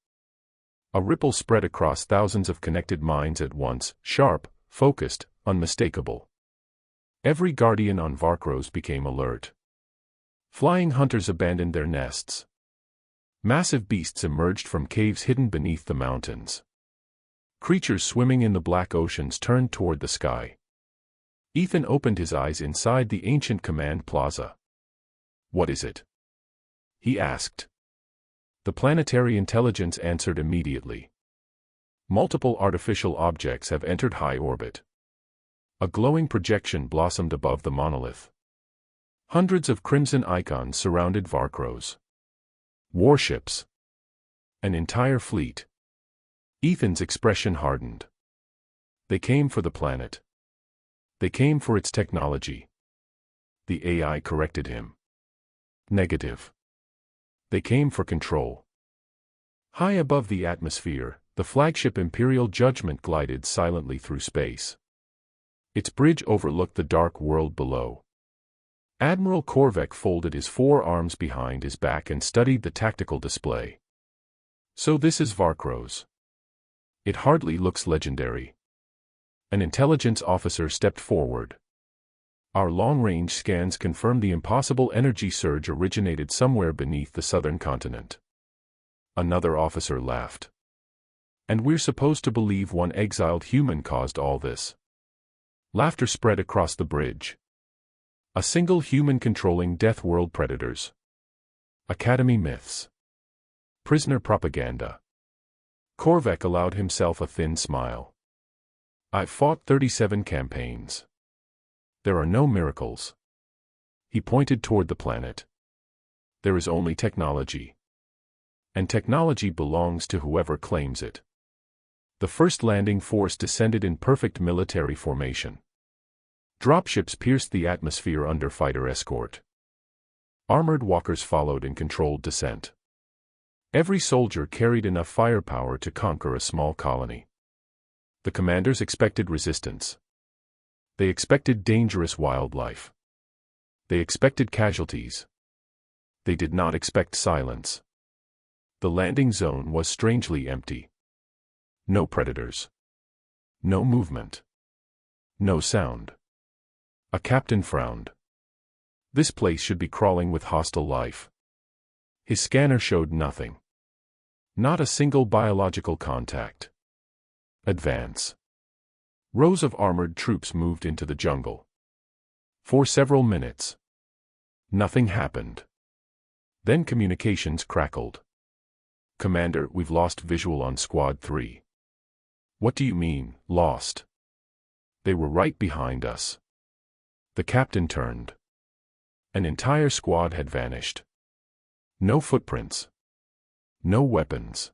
A ripple spread across thousands of connected minds at once, sharp, focused, unmistakable. Every Guardian on Varkros became alert. Flying hunters abandoned their nests. Massive beasts emerged from caves hidden beneath the mountains. Creatures swimming in the black oceans turned toward the sky. Ethan opened his eyes inside the ancient command plaza. "What is it?" he asked. The planetary intelligence answered immediately. "Multiple artificial objects have entered high orbit." A glowing projection blossomed above the monolith. Hundreds of crimson icons surrounded Varkros. Warships. An entire fleet. Ethan's expression hardened. They came for the planet. They came for its technology. The AI corrected him. Negative. They came for control. High above the atmosphere, the flagship Imperial Judgment glided silently through space. Its bridge overlooked the dark world below. Admiral Korvek folded his forearms behind his back and studied the tactical display. "So this is Varkros. It hardly looks legendary." An intelligence officer stepped forward. "Our long-range scans confirm the impossible energy surge originated somewhere beneath the southern continent." Another officer laughed. "And we're supposed to believe one exiled human caused all this?" Laughter spread across the bridge. A single human controlling Deathworld predators. Academy myths. Prisoner propaganda. Korvek allowed himself a thin smile. "I've fought 37 campaigns. There are no miracles." He pointed toward the planet. "There is only technology. And technology belongs to whoever claims it." The first landing force descended in perfect military formation. Dropships pierced the atmosphere under fighter escort. Armored walkers followed in controlled descent. Every soldier carried enough firepower to conquer a small colony. The commanders expected resistance. They expected dangerous wildlife. They expected casualties. They did not expect silence. The landing zone was strangely empty. No predators. No movement. No sound. A captain frowned. This place should be crawling with hostile life. His scanner showed nothing. Not a single biological contact. Advance. Rows of armored troops moved into the jungle. For several minutes, nothing happened. Then communications crackled. "Commander, we've lost visual on Squad 3. "What do you mean, lost?" "They were right behind us." The captain turned. An entire squad had vanished. No footprints. No weapons.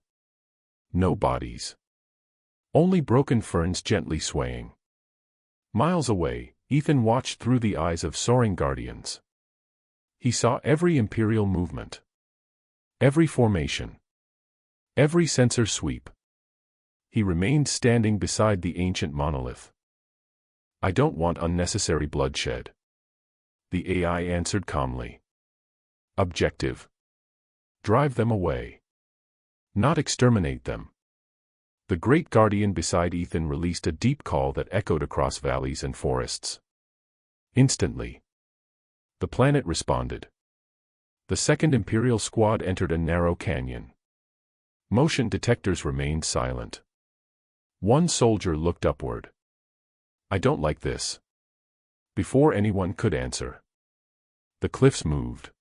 No bodies. Only broken ferns gently swaying. Miles away, Ethan watched through the eyes of soaring guardians. He saw every Imperial movement. Every formation. Every sensor sweep. He remained standing beside the ancient monolith. "I don't want unnecessary bloodshed." The AI answered calmly. "Objective. Drive them away. Not exterminate them." The great guardian beside Ethan released a deep call that echoed across valleys and forests. Instantly, the planet responded. The second Imperial squad entered a narrow canyon. Motion detectors remained silent. One soldier looked upward. "I don't like this." Before anyone could answer, the cliffs moved.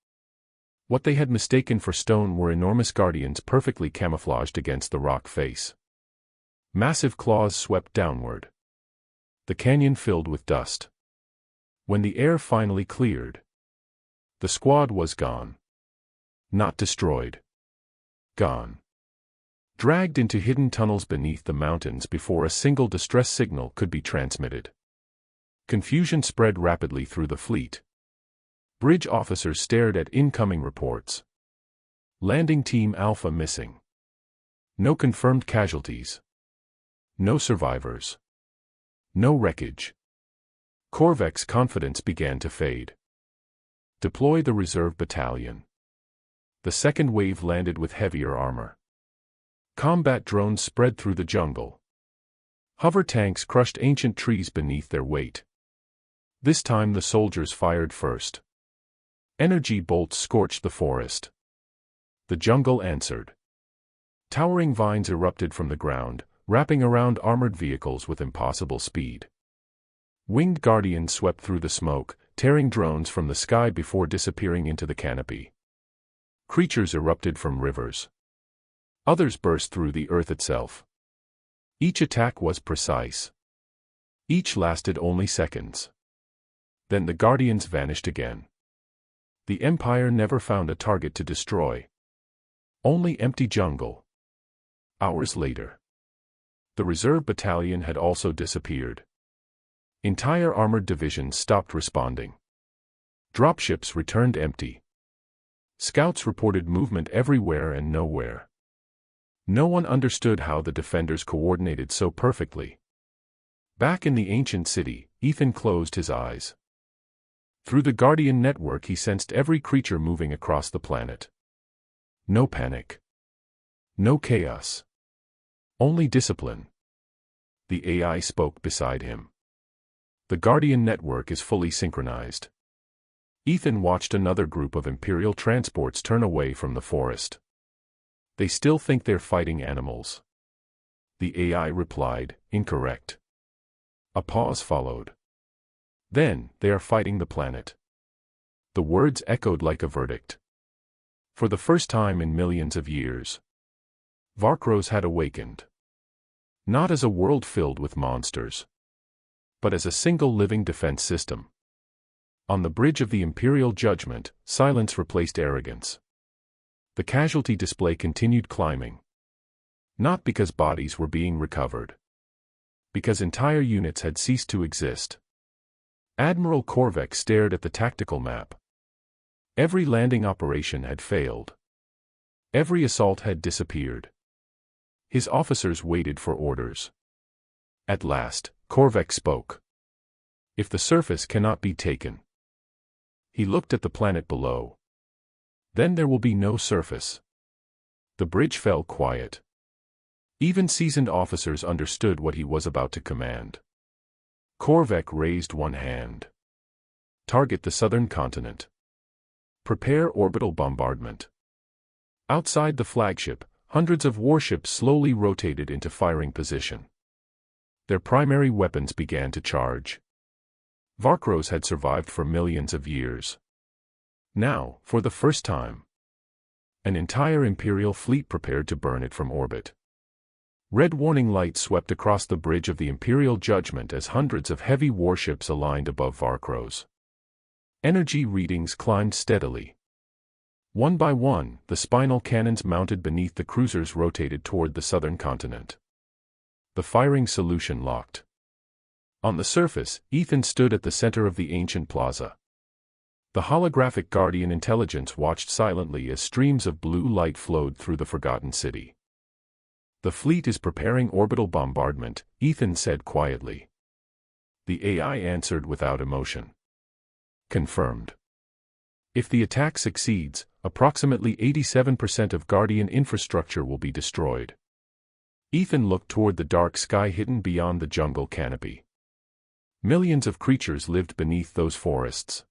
What they had mistaken for stone were enormous guardians perfectly camouflaged against the rock face. Massive claws swept downward. The canyon filled with dust. When the air finally cleared, the squad was gone. Not destroyed. Gone. Dragged into hidden tunnels beneath the mountains before a single distress signal could be transmitted. Confusion spread rapidly through the fleet. Bridge officers stared at incoming reports. Landing Team Alpha missing. No confirmed casualties. No survivors. No wreckage. Korvek's confidence began to fade. Deploy the reserve battalion. The second wave landed with heavier armor. Combat drones spread through the jungle. Hover tanks crushed ancient trees beneath their weight. This time the soldiers fired first. Energy bolts scorched the forest. The jungle answered. Towering vines erupted from the ground, wrapping around armored vehicles with impossible speed. Winged guardians swept through the smoke, tearing drones from the sky before disappearing into the canopy. Creatures erupted from rivers. Others burst through the earth itself. Each attack was precise. Each lasted only seconds. Then the guardians vanished again. The Empire never found a target to destroy. Only empty jungle. Hours later, the reserve battalion had also disappeared. Entire armored divisions stopped responding. Dropships returned empty. Scouts reported movement everywhere and nowhere. No one understood how the defenders coordinated so perfectly. Back in the ancient city, Ethan closed his eyes. Through the Guardian network he sensed every creature moving across the planet. No panic. No chaos. Only discipline. The AI spoke beside him. The Guardian network is fully synchronized. Ethan watched another group of Imperial transports turn away from the forest. They still think they're fighting animals. The AI replied, incorrect. A pause followed. Then, they are fighting the planet. The words echoed like a verdict. For the first time in millions of years, Varkros had awakened. Not as a world filled with monsters, but as a single living defense system. On the bridge of the Imperial Judgment, silence replaced arrogance. The casualty display continued climbing. Not because bodies were being recovered. Because entire units had ceased to exist. Admiral Korvek stared at the tactical map. Every landing operation had failed. Every assault had disappeared. His officers waited for orders. At last, Korvek spoke. If the surface cannot be taken. He looked at the planet below. Then there will be no surface. The bridge fell quiet. Even seasoned officers understood what he was about to command. Korvek raised one hand. Target the southern continent. Prepare orbital bombardment. Outside the flagship, hundreds of warships slowly rotated into firing position. Their primary weapons began to charge. Varkros had survived for millions of years. Now, for the first time, an entire Imperial fleet prepared to burn it from orbit. Red warning lights swept across the bridge of the Imperial Judgment as hundreds of heavy warships aligned above Varkros. Energy readings climbed steadily. One by one, the spinal cannons mounted beneath the cruisers rotated toward the southern continent. The firing solution locked. On the surface, Ethan stood at the center of the ancient plaza. The holographic Guardian intelligence watched silently as streams of blue light flowed through the forgotten city. The fleet is preparing orbital bombardment, Ethan said quietly. The AI answered without emotion. Confirmed. If the attack succeeds, approximately 87% of Guardian infrastructure will be destroyed. Ethan looked toward the dark sky hidden beyond the jungle canopy. Millions of creatures lived beneath those forests.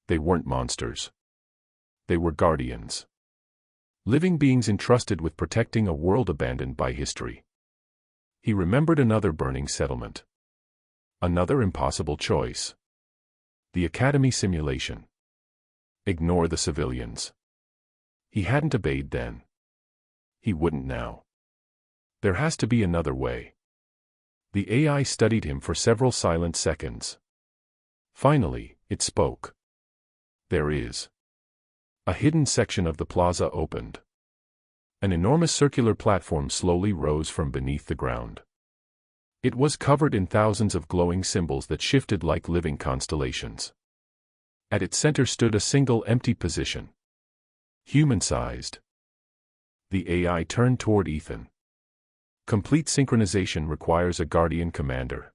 They weren't monsters. They were guardians. Living beings entrusted with protecting a world abandoned by history. He remembered another burning settlement. Another impossible choice. The Academy simulation. Ignore the civilians. He hadn't obeyed then. He wouldn't now. There has to be another way. The AI studied him for several silent seconds. Finally, it spoke. There is. A hidden section of the plaza opened. An enormous circular platform slowly rose from beneath the ground. It was covered in thousands of glowing symbols that shifted like living constellations. At its center stood a single empty position. Human-sized. The AI turned toward Ethan. Complete synchronization requires a Guardian commander.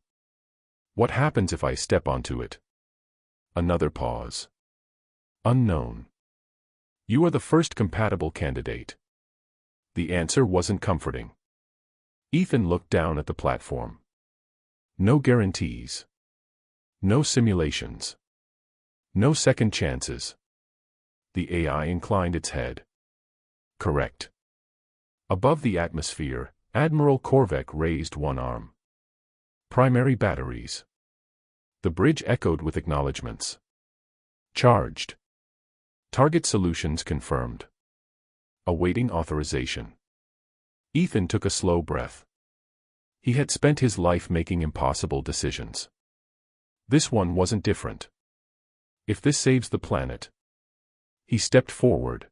What happens if I step onto it? Another pause. Unknown. You are the first compatible candidate. The answer wasn't comforting. Ethan looked down at the platform. No guarantees. No simulations. No second chances. The AI inclined its head. Correct. Above the atmosphere, Admiral Korvek raised one arm. Primary batteries. The bridge echoed with acknowledgements. Charged. Target solutions confirmed. Awaiting authorization. Ethan took a slow breath. He had spent his life making impossible decisions. This one wasn't different. If this saves the planet. He stepped forward.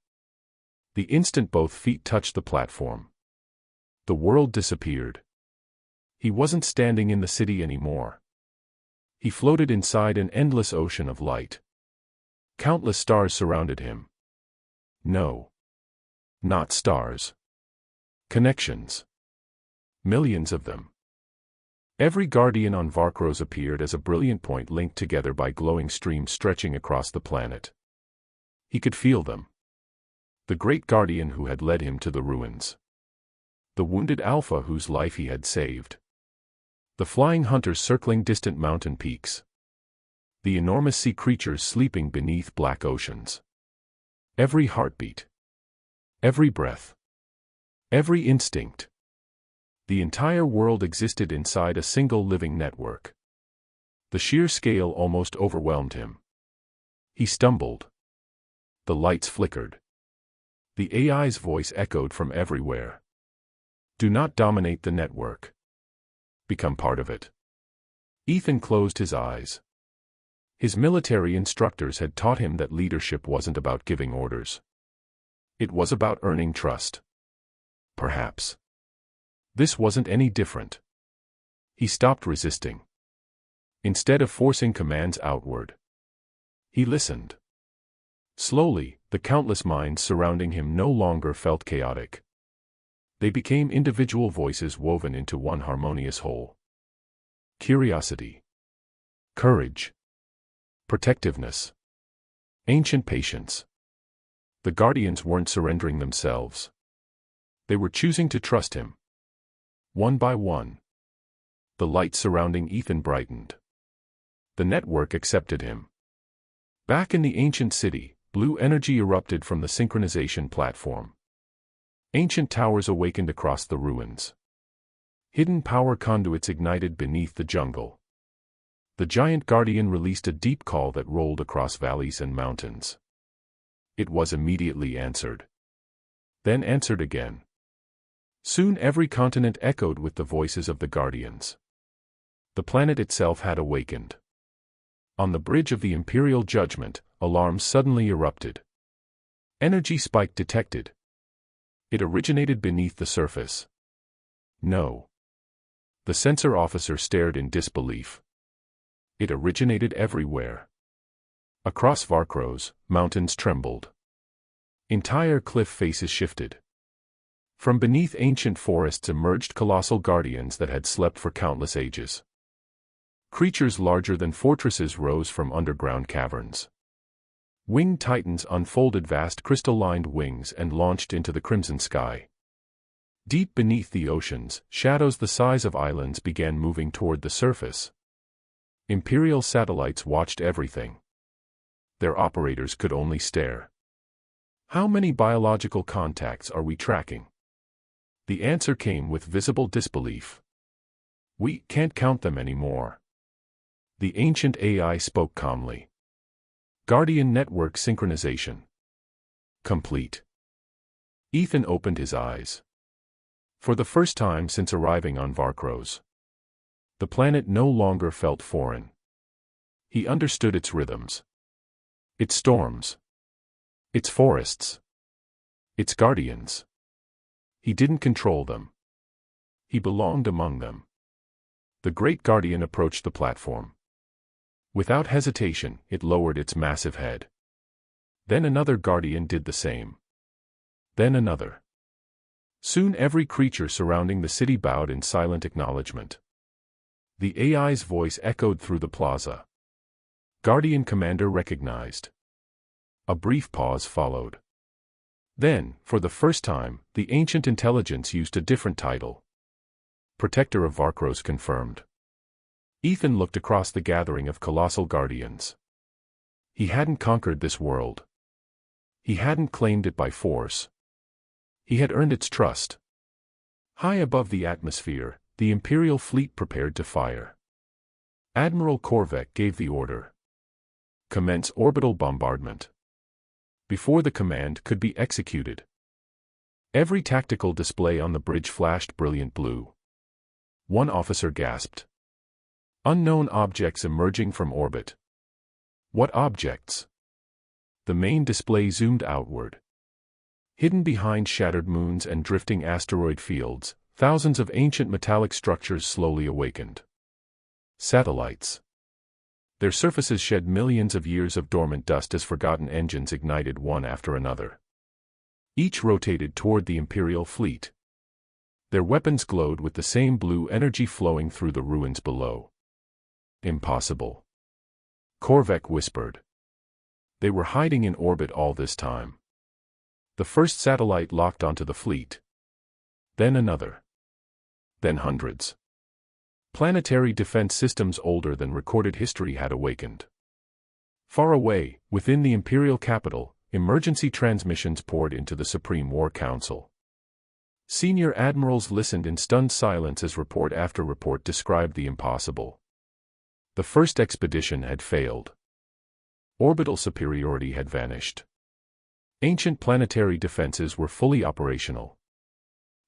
The instant both feet touched the platform, the world disappeared. He wasn't standing in the city anymore. He floated inside an endless ocean of light. Countless stars surrounded him. No. Not stars. Connections. Millions of them. Every Guardian on Varkros appeared as a brilliant point linked together by glowing streams stretching across the planet. He could feel them. The great Guardian who had led him to the ruins. The wounded Alpha whose life he had saved. The flying hunters circling distant mountain peaks. The enormous sea creatures sleeping beneath black oceans. Every heartbeat. Every breath. Every instinct. The entire world existed inside a single living network. The sheer scale almost overwhelmed him. He stumbled. The lights flickered. The AI's voice echoed from everywhere. Do not dominate the network. Become part of it. Ethan closed his eyes. His military instructors had taught him that leadership wasn't about giving orders. It was about earning trust. Perhaps. This wasn't any different. He stopped resisting. Instead of forcing commands outward, he listened. Slowly, the countless minds surrounding him no longer felt chaotic. They became individual voices woven into one harmonious whole. Curiosity. Courage. Protectiveness. Ancient patience. The Guardians weren't surrendering themselves. They were choosing to trust him. One by one. The light surrounding Ethan brightened. The network accepted him. Back in the ancient city, blue energy erupted from the synchronization platform. Ancient towers awakened across the ruins. Hidden power conduits ignited beneath the jungle. The giant Guardian released a deep call that rolled across valleys and mountains. It was immediately answered. Then answered again. Soon every continent echoed with the voices of the Guardians. The planet itself had awakened. On the bridge of the Imperial Judgment, alarms suddenly erupted. Energy spike detected. It originated beneath the surface. No. The sensor officer stared in disbelief. It originated everywhere. Across Varkros, mountains trembled. Entire cliff faces shifted. From beneath ancient forests emerged colossal guardians that had slept for countless ages. Creatures larger than fortresses rose from underground caverns. Winged titans unfolded vast crystal-lined wings and launched into the crimson sky. Deep beneath the oceans, shadows the size of islands began moving toward the surface. Imperial satellites watched everything. Their operators could only stare. How many biological contacts are we tracking? The answer came with visible disbelief. We can't count them anymore. The ancient AI spoke calmly. Guardian network synchronization. Complete. Ethan opened his eyes. For the first time since arriving on Varkros, the planet no longer felt foreign. He understood its rhythms. Its storms. Its forests. Its guardians. He didn't control them. He belonged among them. The great guardian approached the platform. Without hesitation, it lowered its massive head. Then another guardian did the same. Then another. Soon every creature surrounding the city bowed in silent acknowledgement. The AI's voice echoed through the plaza. Guardian Commander recognized. A brief pause followed. Then, for the first time, the ancient intelligence used a different title. Protector of Varkros confirmed. Ethan looked across the gathering of colossal guardians. He hadn't conquered this world. He hadn't claimed it by force. He had earned its trust. High above the atmosphere, the Imperial fleet prepared to fire. Admiral Korvek gave the order. Commence orbital bombardment. Before the command could be executed, every tactical display on the bridge flashed brilliant blue. One officer gasped. Unknown objects emerging from orbit. What objects? The main display zoomed outward. Hidden behind shattered moons and drifting asteroid fields, thousands of ancient metallic structures slowly awakened. Satellites. Their surfaces shed millions of years of dormant dust as forgotten engines ignited one after another. Each rotated toward the Imperial fleet. Their weapons glowed with the same blue energy flowing through the ruins below. Impossible. Korvek whispered. They were hiding in orbit all this time. The first satellite locked onto the fleet. Then another. Then hundreds. Planetary defense systems older than recorded history had awakened. Far away, within the Imperial capital, emergency transmissions poured into the Supreme War Council. Senior admirals listened in stunned silence as report after report described the impossible. The first expedition had failed. Orbital superiority had vanished. Ancient planetary defenses were fully operational.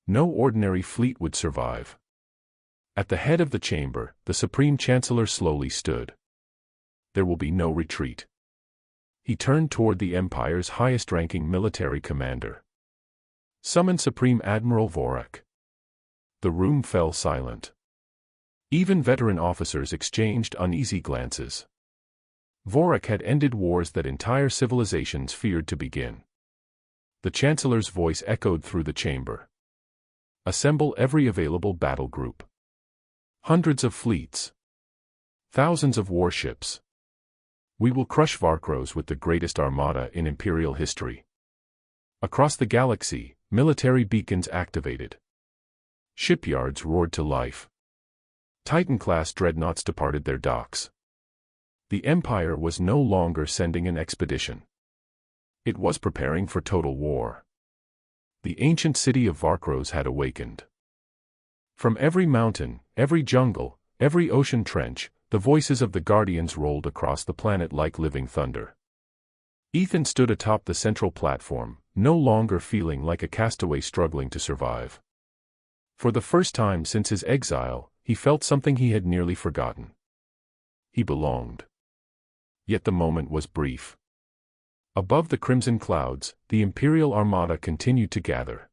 No ordinary fleet would survive. At the head of the chamber, the Supreme Chancellor slowly stood. There will be no retreat. He turned toward the Empire's highest-ranking military commander. Summon Supreme Admiral Vorak. The room fell silent. Even veteran officers exchanged uneasy glances. Vorak had ended wars that entire civilizations feared to begin. The Chancellor's voice echoed through the chamber. Assemble every available battle group. Hundreds of fleets. Thousands of warships. We will crush Varkros with the greatest armada in Imperial history. Across the galaxy, military beacons activated. Shipyards roared to life. Titan-class dreadnoughts departed their docks. The Empire was no longer sending an expedition. It was preparing for total war. The ancient city of Varkros had awakened. From every mountain, every jungle, every ocean trench, the voices of the Guardians rolled across the planet like living thunder. Ethan stood atop the central platform, no longer feeling like a castaway struggling to survive. For the first time since his exile, he felt something he had nearly forgotten. He belonged. Yet the moment was brief. Above the crimson clouds, the Imperial Armada continued to gather.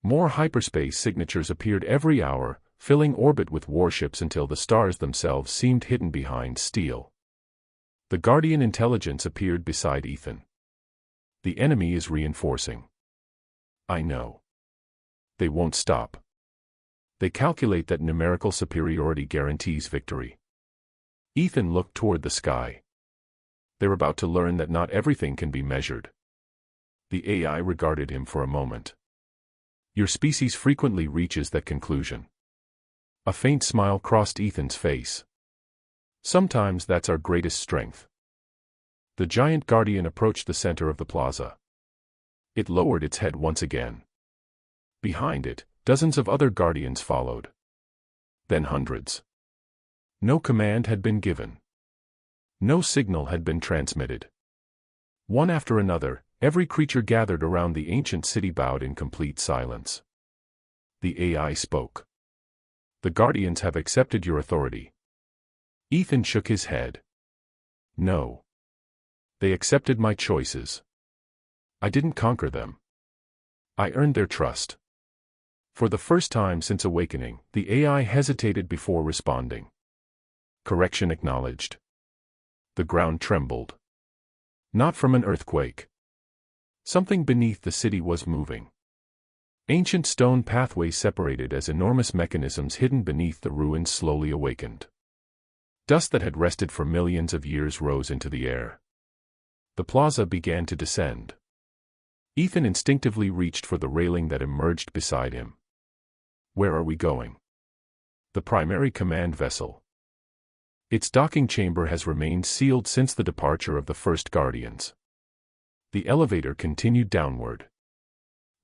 More hyperspace signatures appeared every hour, filling orbit with warships until the stars themselves seemed hidden behind steel. The Guardian intelligence appeared beside Ethan. The enemy is reinforcing. I know. They won't stop. They calculate that numerical superiority guarantees victory. Ethan looked toward the sky. They're about to learn that not everything can be measured. The AI regarded him for a moment. Your species frequently reaches that conclusion. A faint smile crossed Ethan's face. Sometimes that's our greatest strength. The giant guardian approached the center of the plaza. It lowered its head once again. Behind it, dozens of other guardians followed. Then hundreds. No command had been given. No signal had been transmitted. One after another, every creature gathered around the ancient city bowed in complete silence. The AI spoke. The Guardians have accepted your authority. Ethan shook his head. No. They accepted my choices. I didn't conquer them. I earned their trust. For the first time since awakening, the AI hesitated before responding. Correction acknowledged. The ground trembled. Not from an earthquake. Something beneath the city was moving. Ancient stone pathways separated as enormous mechanisms hidden beneath the ruins slowly awakened. Dust that had rested for millions of years rose into the air. The plaza began to descend. Ethan instinctively reached for the railing that emerged beside him. Where are we going? The primary command vessel. Its docking chamber has remained sealed since the departure of the first Guardians. The elevator continued downward.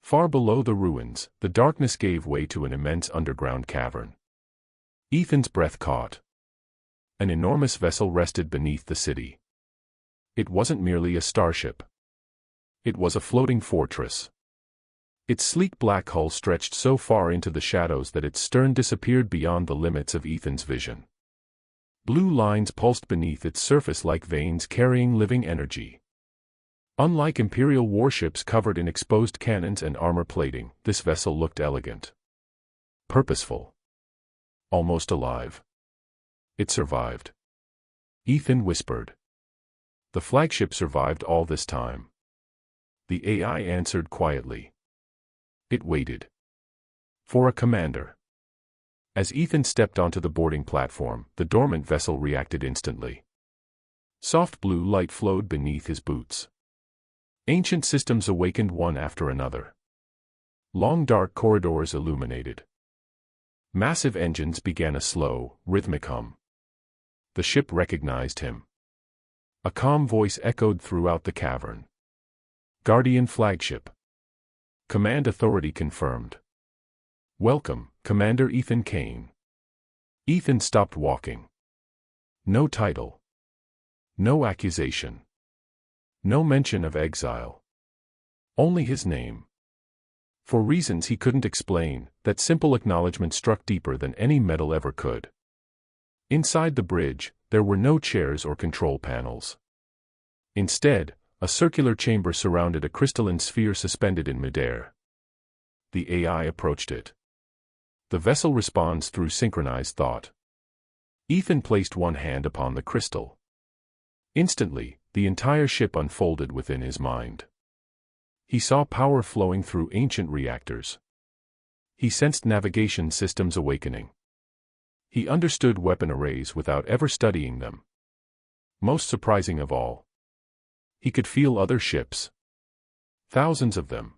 Far below the ruins, the darkness gave way to an immense underground cavern. Ethan's breath caught. An enormous vessel rested beneath the city. It wasn't merely a starship. It was a floating fortress. Its sleek black hull stretched so far into the shadows that its stern disappeared beyond the limits of Ethan's vision. Blue lines pulsed beneath its surface like veins carrying living energy. Unlike Imperial warships covered in exposed cannons and armor plating, this vessel looked elegant. Purposeful. Almost alive. It survived. Ethan whispered. The flagship survived all this time. The AI answered quietly. It waited. For a commander. As Ethan stepped onto the boarding platform, the dormant vessel reacted instantly. Soft blue light flowed beneath his boots. Ancient systems awakened one after another. Long dark corridors illuminated. Massive engines began a slow, rhythmic hum. The ship recognized him. A calm voice echoed throughout the cavern. Guardian flagship. Command authority confirmed. Welcome, Commander Ethan Kane. Ethan stopped walking. No title. No accusation. No mention of exile. Only his name. For reasons he couldn't explain, that simple acknowledgement struck deeper than any medal ever could. Inside the bridge, there were no chairs or control panels. Instead, a circular chamber surrounded a crystalline sphere suspended in midair. The AI approached it. The vessel responds through synchronized thought. Ethan placed one hand upon the crystal. Instantly, the entire ship unfolded within his mind. He saw power flowing through ancient reactors. He sensed navigation systems awakening. He understood weapon arrays without ever studying them. Most surprising of all, he could feel other ships. Thousands of them.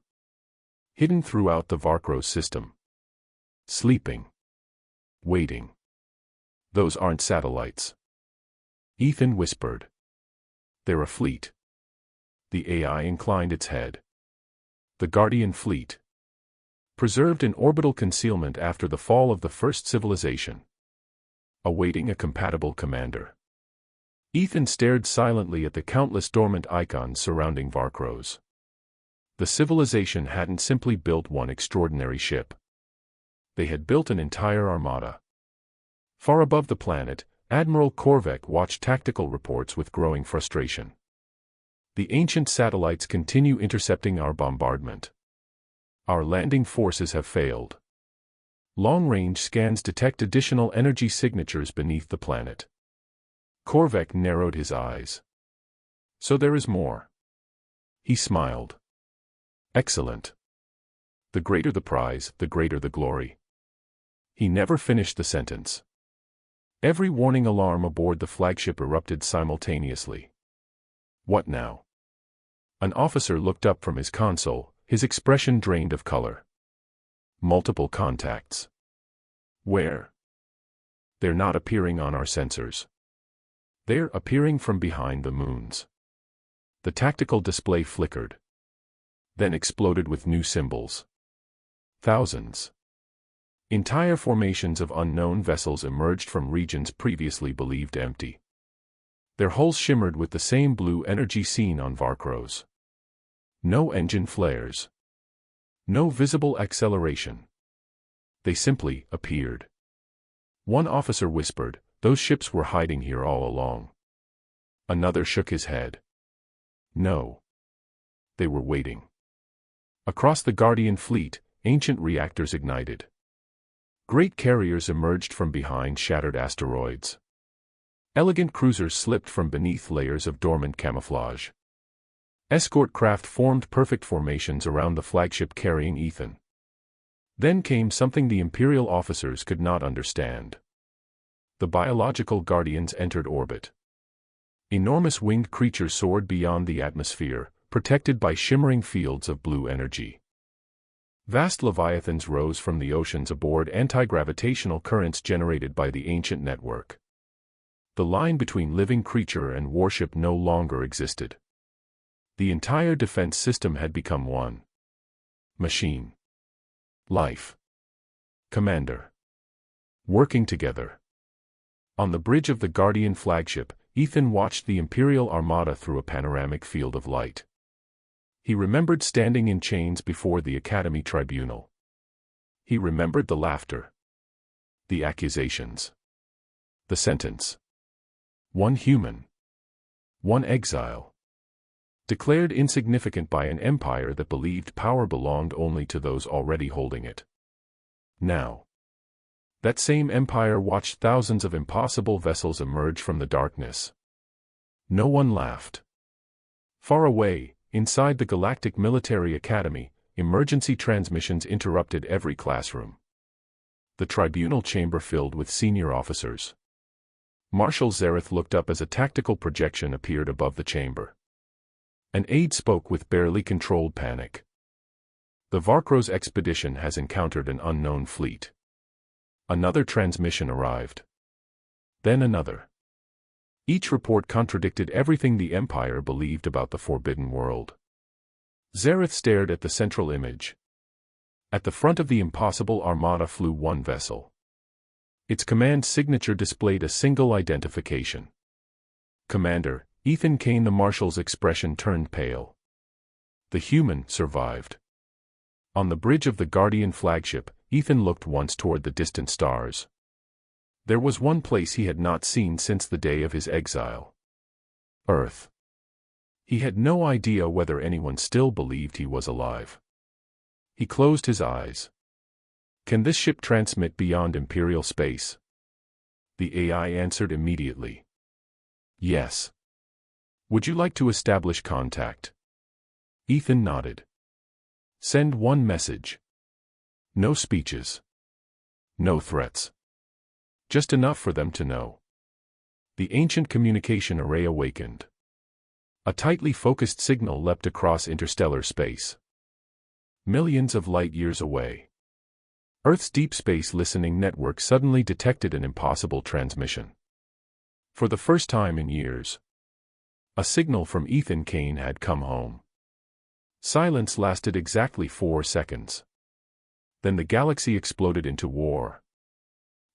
Hidden throughout the Varkros system. Sleeping. Waiting. Those aren't satellites. Ethan whispered. They're a fleet. The AI inclined its head. The Guardian fleet. Preserved in orbital concealment after the fall of the first civilization. Awaiting a compatible commander. Ethan stared silently at the countless dormant icons surrounding Varkros. The civilization hadn't simply built one extraordinary ship. They had built an entire armada. Far above the planet, Admiral Korvek watched tactical reports with growing frustration. The ancient satellites continue intercepting our bombardment. Our landing forces have failed. Long-range scans detect additional energy signatures beneath the planet. Korvek narrowed his eyes. So there is more. He smiled. Excellent. The greater the prize, the greater the glory. He never finished the sentence. Every warning alarm aboard the flagship erupted simultaneously. What now? An officer looked up from his console, his expression drained of color. Multiple contacts. Where? They're not appearing on our sensors. They're appearing from behind the moons. The tactical display flickered. Then exploded with new symbols. Thousands. Entire formations of unknown vessels emerged from regions previously believed empty. Their hulls shimmered with the same blue energy seen on Varkros. No engine flares. No visible acceleration. They simply appeared. One officer whispered, "Those ships were hiding here all along." Another shook his head. No. they were waiting. Across the Guardian fleet, ancient reactors ignited. Great carriers emerged from behind shattered asteroids. Elegant cruisers slipped from beneath layers of dormant camouflage. Escort craft formed perfect formations around the flagship carrying Ethan. Then came something the Imperial officers could not understand. The biological Guardians entered orbit. Enormous winged creatures soared beyond the atmosphere, protected by shimmering fields of blue energy. Vast leviathans rose from the oceans aboard anti-gravitational currents generated by the ancient network. The line between living creature and warship no longer existed. The entire defense system had become one machine. Life. Commander. Working together. On the bridge of the Guardian flagship, Ethan watched the Imperial Armada through a panoramic field of light. He remembered standing in chains before the Academy tribunal. He remembered the laughter. The accusations. The sentence. One human. One exile. Declared insignificant by an empire that believed power belonged only to those already holding it. Now, that same empire watched thousands of impossible vessels emerge from the darkness. No one laughed. Far away, inside the Galactic Military Academy, emergency transmissions interrupted every classroom. The tribunal chamber filled with senior officers. Marshal Zareth looked up as a tactical projection appeared above the chamber. An aide spoke with barely controlled panic. The Varkros expedition has encountered an unknown fleet. Another transmission arrived. Then another. Each report contradicted everything the Empire believed about the Forbidden World. Zareth stared at the central image. At the front of the impossible armada flew one vessel. Its command signature displayed a single identification. Commander, Ethan Kane. The Marshal's expression turned pale. The human survived. On the bridge of the Guardian flagship, Ethan looked once toward the distant stars. There was one place he had not seen since the day of his exile. Earth. He had no idea whether anyone still believed he was alive. He closed his eyes. Can this ship transmit beyond Imperial space? The AI answered immediately. Yes. Would you like to establish contact? Ethan nodded. Send one message. No speeches. No threats. Just enough for them to know. The ancient communication array awakened. A tightly focused signal leapt across interstellar space. Millions of light years away. Earth's deep space listening network suddenly detected an impossible transmission. For the first time in years, a signal from Ethan Kane had come home. Silence lasted exactly 4 seconds. Then the galaxy exploded into war.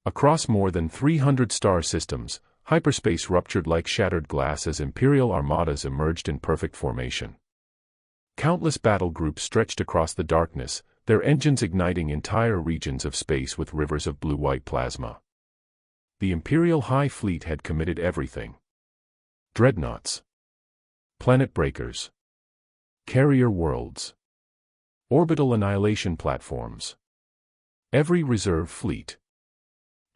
Across more than 300 star systems, hyperspace ruptured like shattered glass as Imperial armadas emerged in perfect formation. Countless battle groups stretched across the darkness, their engines igniting entire regions of space with rivers of blue-white plasma. The Imperial High Fleet had committed everything. Dreadnoughts. Planet breakers. Carrier worlds. Orbital annihilation platforms. Every reserve fleet.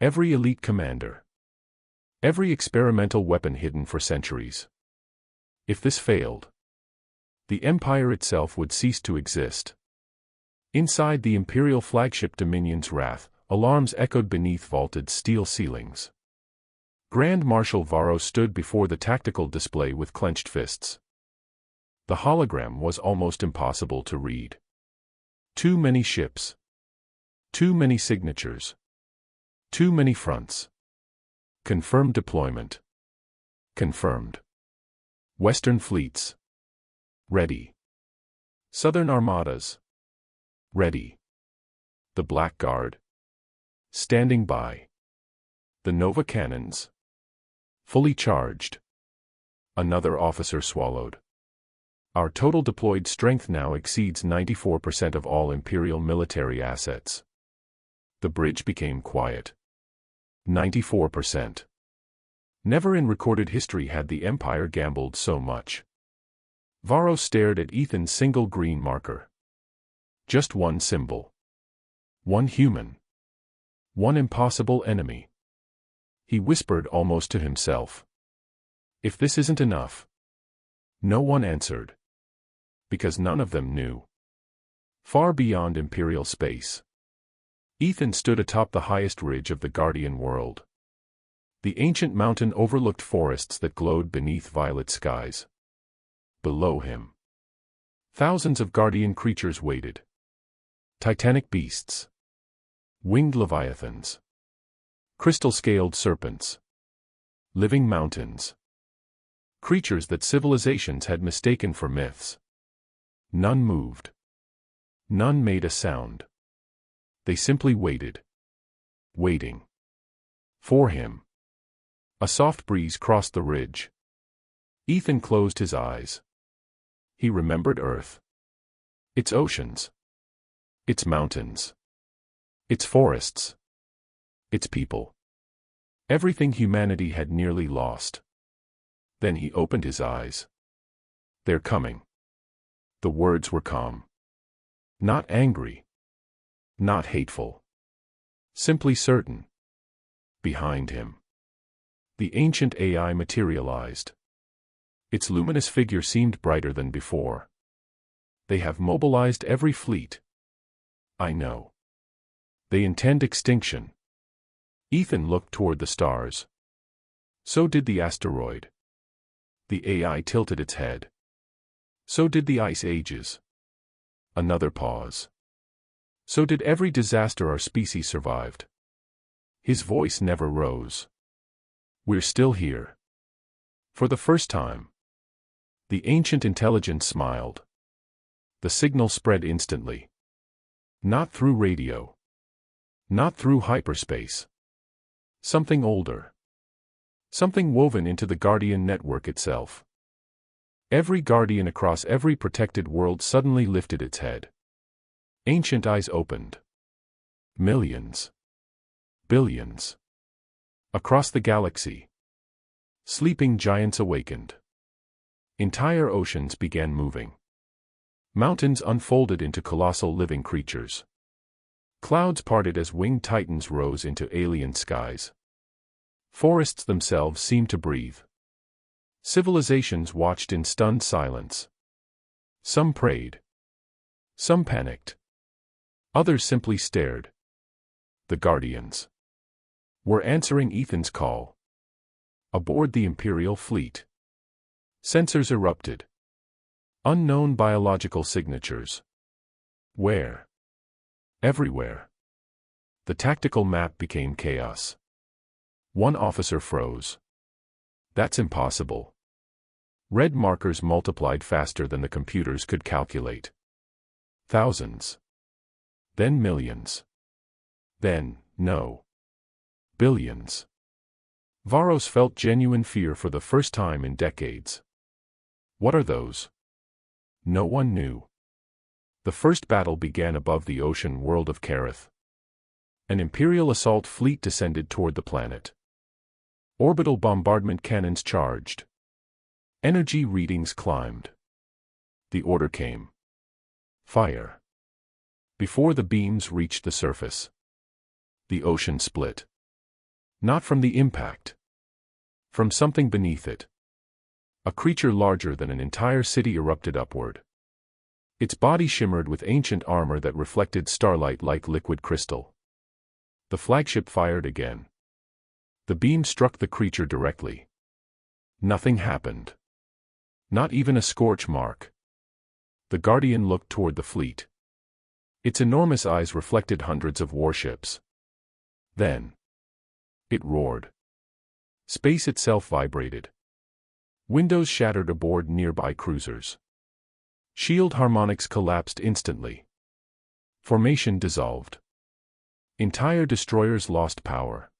Every elite commander. Every experimental weapon hidden for centuries. If this failed, the Empire itself would cease to exist. Inside the Imperial flagship Dominion's wrath, alarms echoed beneath vaulted steel ceilings. Grand Marshal Varro stood before the tactical display with clenched fists. The hologram was almost impossible to read. Too many ships. Too many signatures. Too many fronts. Confirmed deployment. Confirmed. Western fleets. Ready. Southern armadas. Ready. The Black Guard. Standing by. The Nova cannons. Fully charged. Another officer swallowed. Our total deployed strength now exceeds 94% of all Imperial military assets. The bridge became quiet. 94%. Never in recorded history had the Empire gambled so much. Varro stared at Ethan's single green marker. Just one symbol. One human. One impossible enemy. He whispered almost to himself. If this isn't enough. No one answered. Because none of them knew. Far beyond Imperial space. Ethan stood atop the highest ridge of the Guardian world. The ancient mountain overlooked forests that glowed beneath violet skies. Below him, thousands of Guardian creatures waited. Titanic beasts. Winged leviathans. Crystal-scaled serpents. Living mountains. Creatures that civilizations had mistaken for myths. None moved. None made a sound. They simply waited. Waiting. For him. A soft breeze crossed the ridge. Ethan closed his eyes. He remembered Earth. Its oceans. Its mountains. Its forests. Its people. Everything humanity had nearly lost. Then he opened his eyes. They're coming. The words were calm. Not angry. Not hateful. Simply certain. Behind him. The ancient AI materialized. Its luminous figure seemed brighter than before. They have mobilized every fleet. I know. They intend extinction. Ethan looked toward the stars. So did the asteroid. The AI tilted its head. So did the ice ages. Another pause. So did every disaster our species survived. His voice never rose. We're still here. For the first time. The ancient intelligence smiled. The signal spread instantly. Not through radio. Not through hyperspace. Something older. Something woven into the Guardian network itself. Every Guardian across every protected world suddenly lifted its head. Ancient eyes opened. Millions. Billions. Across the galaxy. Sleeping giants awakened. Entire oceans began moving. Mountains unfolded into colossal living creatures. Clouds parted as winged titans rose into alien skies. Forests themselves seemed to breathe. Civilizations watched in stunned silence. Some prayed. Some panicked. Others simply stared. The Guardians were answering Ethan's call. Aboard the Imperial fleet. Sensors erupted. Unknown biological signatures. Where? Everywhere. The tactical map became chaos. One officer froze. That's impossible. Red markers multiplied faster than the computers could calculate. Thousands. Then millions. Then, no. Billions. Varos felt genuine fear for the first time in decades. What are those? No one knew. The first battle began above the ocean world of Kareth. An Imperial assault fleet descended toward the planet. Orbital bombardment cannons charged. Energy readings climbed. The order came. Fire. Before the beams reached the surface. The ocean split. Not from the impact. From something beneath it. A creature larger than an entire city erupted upward. Its body shimmered with ancient armor that reflected starlight like liquid crystal. The flagship fired again. The beam struck the creature directly. Nothing happened. Not even a scorch mark. The Guardian looked toward the fleet. Its enormous eyes reflected hundreds of warships. Then. It roared. Space itself vibrated. Windows shattered aboard nearby cruisers. Shield harmonics collapsed instantly. Formation dissolved. Entire destroyers lost power.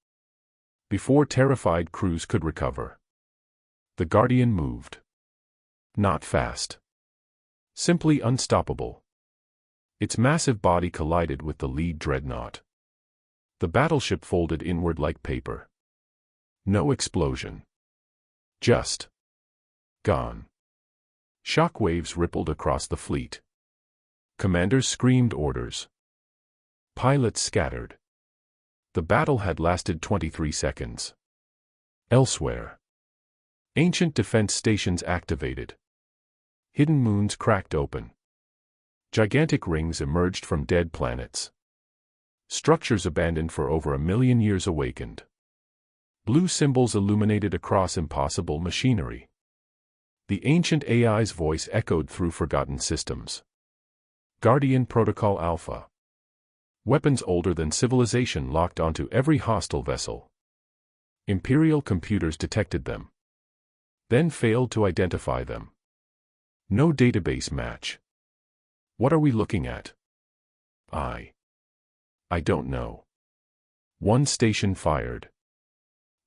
Before terrified crews could recover. The Guardian moved. Not fast. Simply unstoppable. Its massive body collided with the lead dreadnought. The battleship folded inward like paper. No explosion. Just. Gone. Shockwaves rippled across the fleet. Commanders screamed orders. Pilots scattered. The battle had lasted 23 seconds. Elsewhere. Ancient defense stations activated. Hidden moons cracked open. Gigantic rings emerged from dead planets. Structures abandoned for over 1 million years awakened. Blue symbols illuminated across impossible machinery. The ancient AI's voice echoed through forgotten systems. Guardian Protocol Alpha. Weapons older than civilization locked onto every hostile vessel. Imperial computers detected them. Then failed to identify them. No database match. What are we looking at? I don't know. One station fired.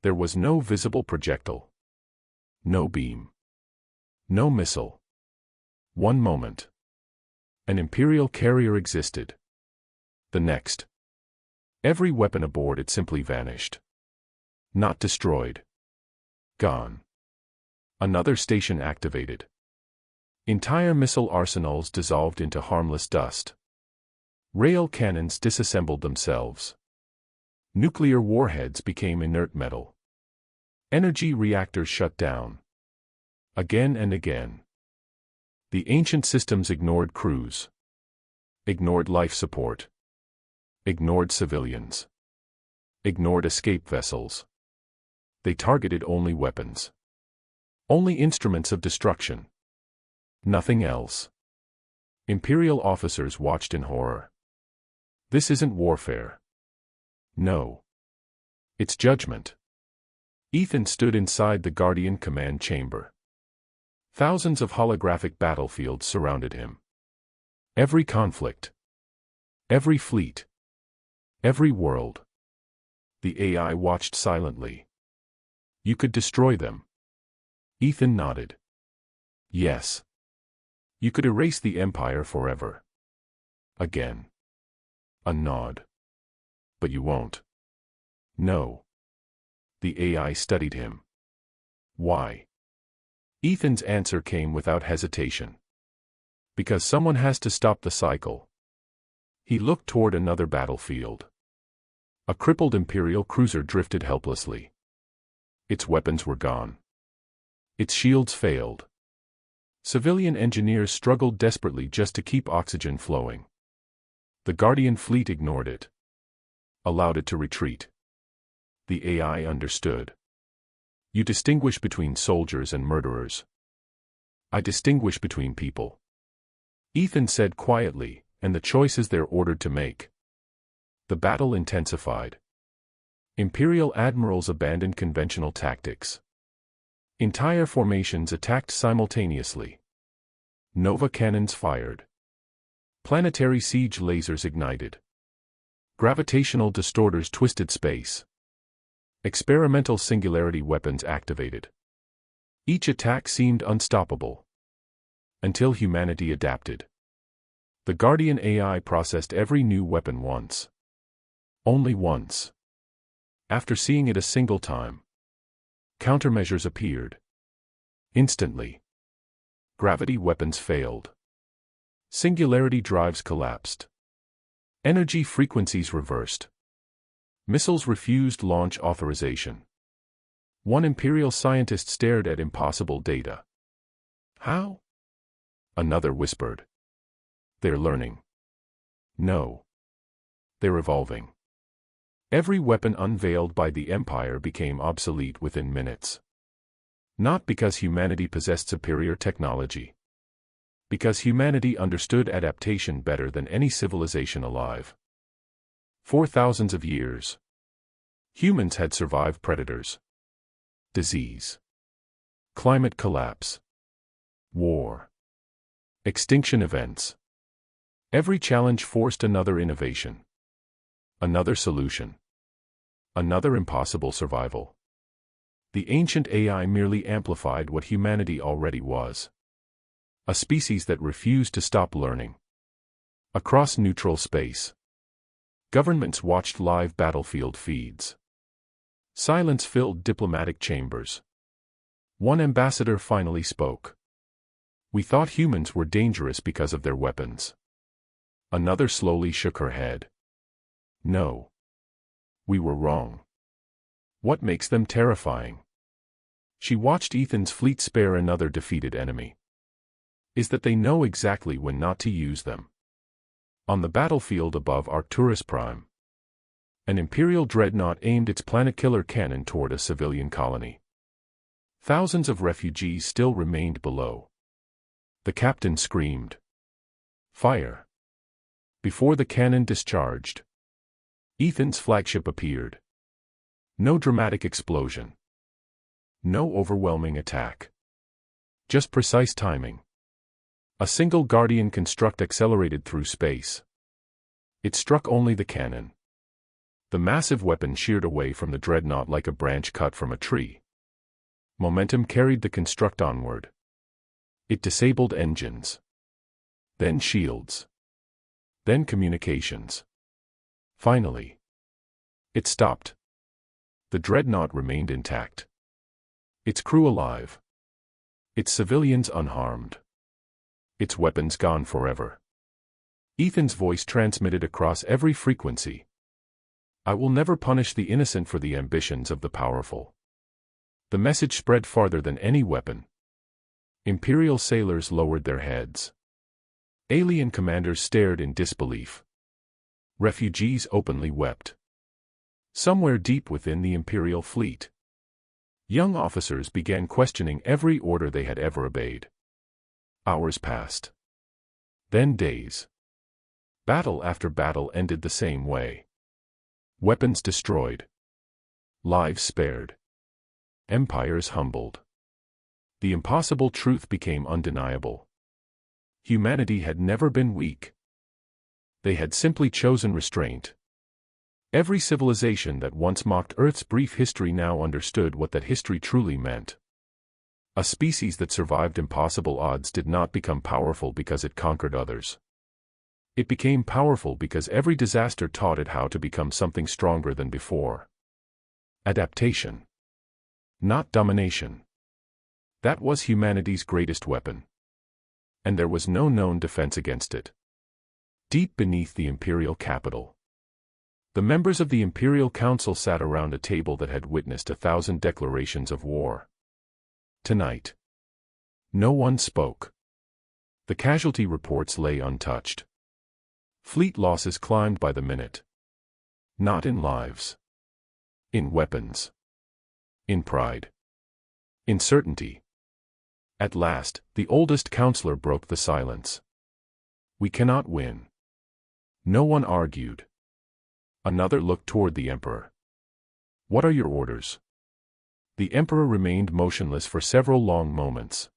There was no visible projectile. No beam. No missile. One moment. An Imperial carrier existed. The next. Every weapon aboard it simply vanished. Not destroyed. Gone. Another station activated. Entire missile arsenals dissolved into harmless dust. Rail cannons disassembled themselves. Nuclear warheads became inert metal. Energy reactors shut down. Again and again. The ancient systems ignored crews. Ignored life support. Ignored civilians. Ignored escape vessels. They targeted only weapons. Only instruments of destruction. Nothing else. Imperial officers watched in horror. This isn't warfare. No. It's judgment. Ethan stood inside the Guardian command chamber. Thousands of holographic battlefields surrounded him. Every conflict. Every fleet. Every world. The AI watched silently. You could destroy them. Ethan nodded. Yes. You could erase the Empire forever. Again. A nod. But you won't. No. The AI studied him. Why? Ethan's answer came without hesitation. Because someone has to stop the cycle. He looked toward another battlefield. A crippled Imperial cruiser drifted helplessly. Its weapons were gone. Its shields failed. Civilian engineers struggled desperately just to keep oxygen flowing. The Guardian fleet ignored it. Allowed it to retreat. The AI understood. You distinguish between soldiers and murderers. I distinguish between people. Ethan said quietly, and the choices they're ordered to make. The battle intensified. Imperial admirals abandoned conventional tactics. Entire formations attacked simultaneously. Nova cannons fired. Planetary siege lasers ignited. Gravitational distorters twisted space. Experimental singularity weapons activated. Each attack seemed unstoppable. Until humanity adapted. The Guardian AI processed every new weapon once. Only once. After seeing it a single time. Countermeasures appeared. Instantly. Gravity weapons failed. Singularity drives collapsed. Energy frequencies reversed. Missiles refused launch authorization. One Imperial scientist stared at impossible data. How? Another whispered. They're learning. No. They're evolving. Every weapon unveiled by the Empire became obsolete within minutes. Not because humanity possessed superior technology. Because humanity understood adaptation better than any civilization alive. For thousands of years, humans had survived predators, disease, climate collapse, war, extinction events. Every challenge forced another innovation, another solution, another impossible survival. The ancient AI merely amplified what humanity already was. A species that refused to stop learning. Across neutral space, governments watched live battlefield feeds. Silence filled diplomatic chambers. One ambassador finally spoke. We thought humans were dangerous because of their weapons. Another slowly shook her head. No. We were wrong. What makes them terrifying? She watched Ethan's fleet spare another defeated enemy. Is that they know exactly when not to use them. On the battlefield above Arcturus Prime, an Imperial dreadnought aimed its planet-killer cannon toward a civilian colony. Thousands of refugees still remained below. The captain screamed. Fire! Before the cannon discharged, Ethan's flagship appeared. No dramatic explosion. No overwhelming attack. Just precise timing. A single Guardian construct accelerated through space. It struck only the cannon. The massive weapon sheared away from the dreadnought like a branch cut from a tree. Momentum carried the construct onward. It disabled engines. Then shields. Then communications. Finally, it stopped. The dreadnought remained intact. Its crew alive. Its civilians unharmed. Its weapons gone forever. Ethan's voice transmitted across every frequency. I will never punish the innocent for the ambitions of the powerful. The message spread farther than any weapon. Imperial sailors lowered their heads. Alien commanders stared in disbelief. Refugees openly wept. Somewhere deep within the Imperial fleet, young officers began questioning every order they had ever obeyed. Hours passed. Then days. Battle after battle ended the same way. Weapons destroyed. Lives spared. Empires humbled. The impossible truth became undeniable. Humanity had never been weak. They had simply chosen restraint. Every civilization that once mocked Earth's brief history now understood what that history truly meant. A species that survived impossible odds did not become powerful because it conquered others. It became powerful because every disaster taught it how to become something stronger than before. Adaptation. Not domination. That was humanity's greatest weapon. And there was no known defense against it. Deep beneath the Imperial capital, the members of the Imperial Council sat around a table that had witnessed 1,000 declarations of war. Tonight, no one spoke. The casualty reports lay untouched. Fleet losses climbed by the minute. Not in lives. In weapons. In pride. In certainty. At last, the oldest counselor broke the silence. We cannot win. No one argued. Another looked toward the Emperor. What are your orders? The Emperor remained motionless for several long moments.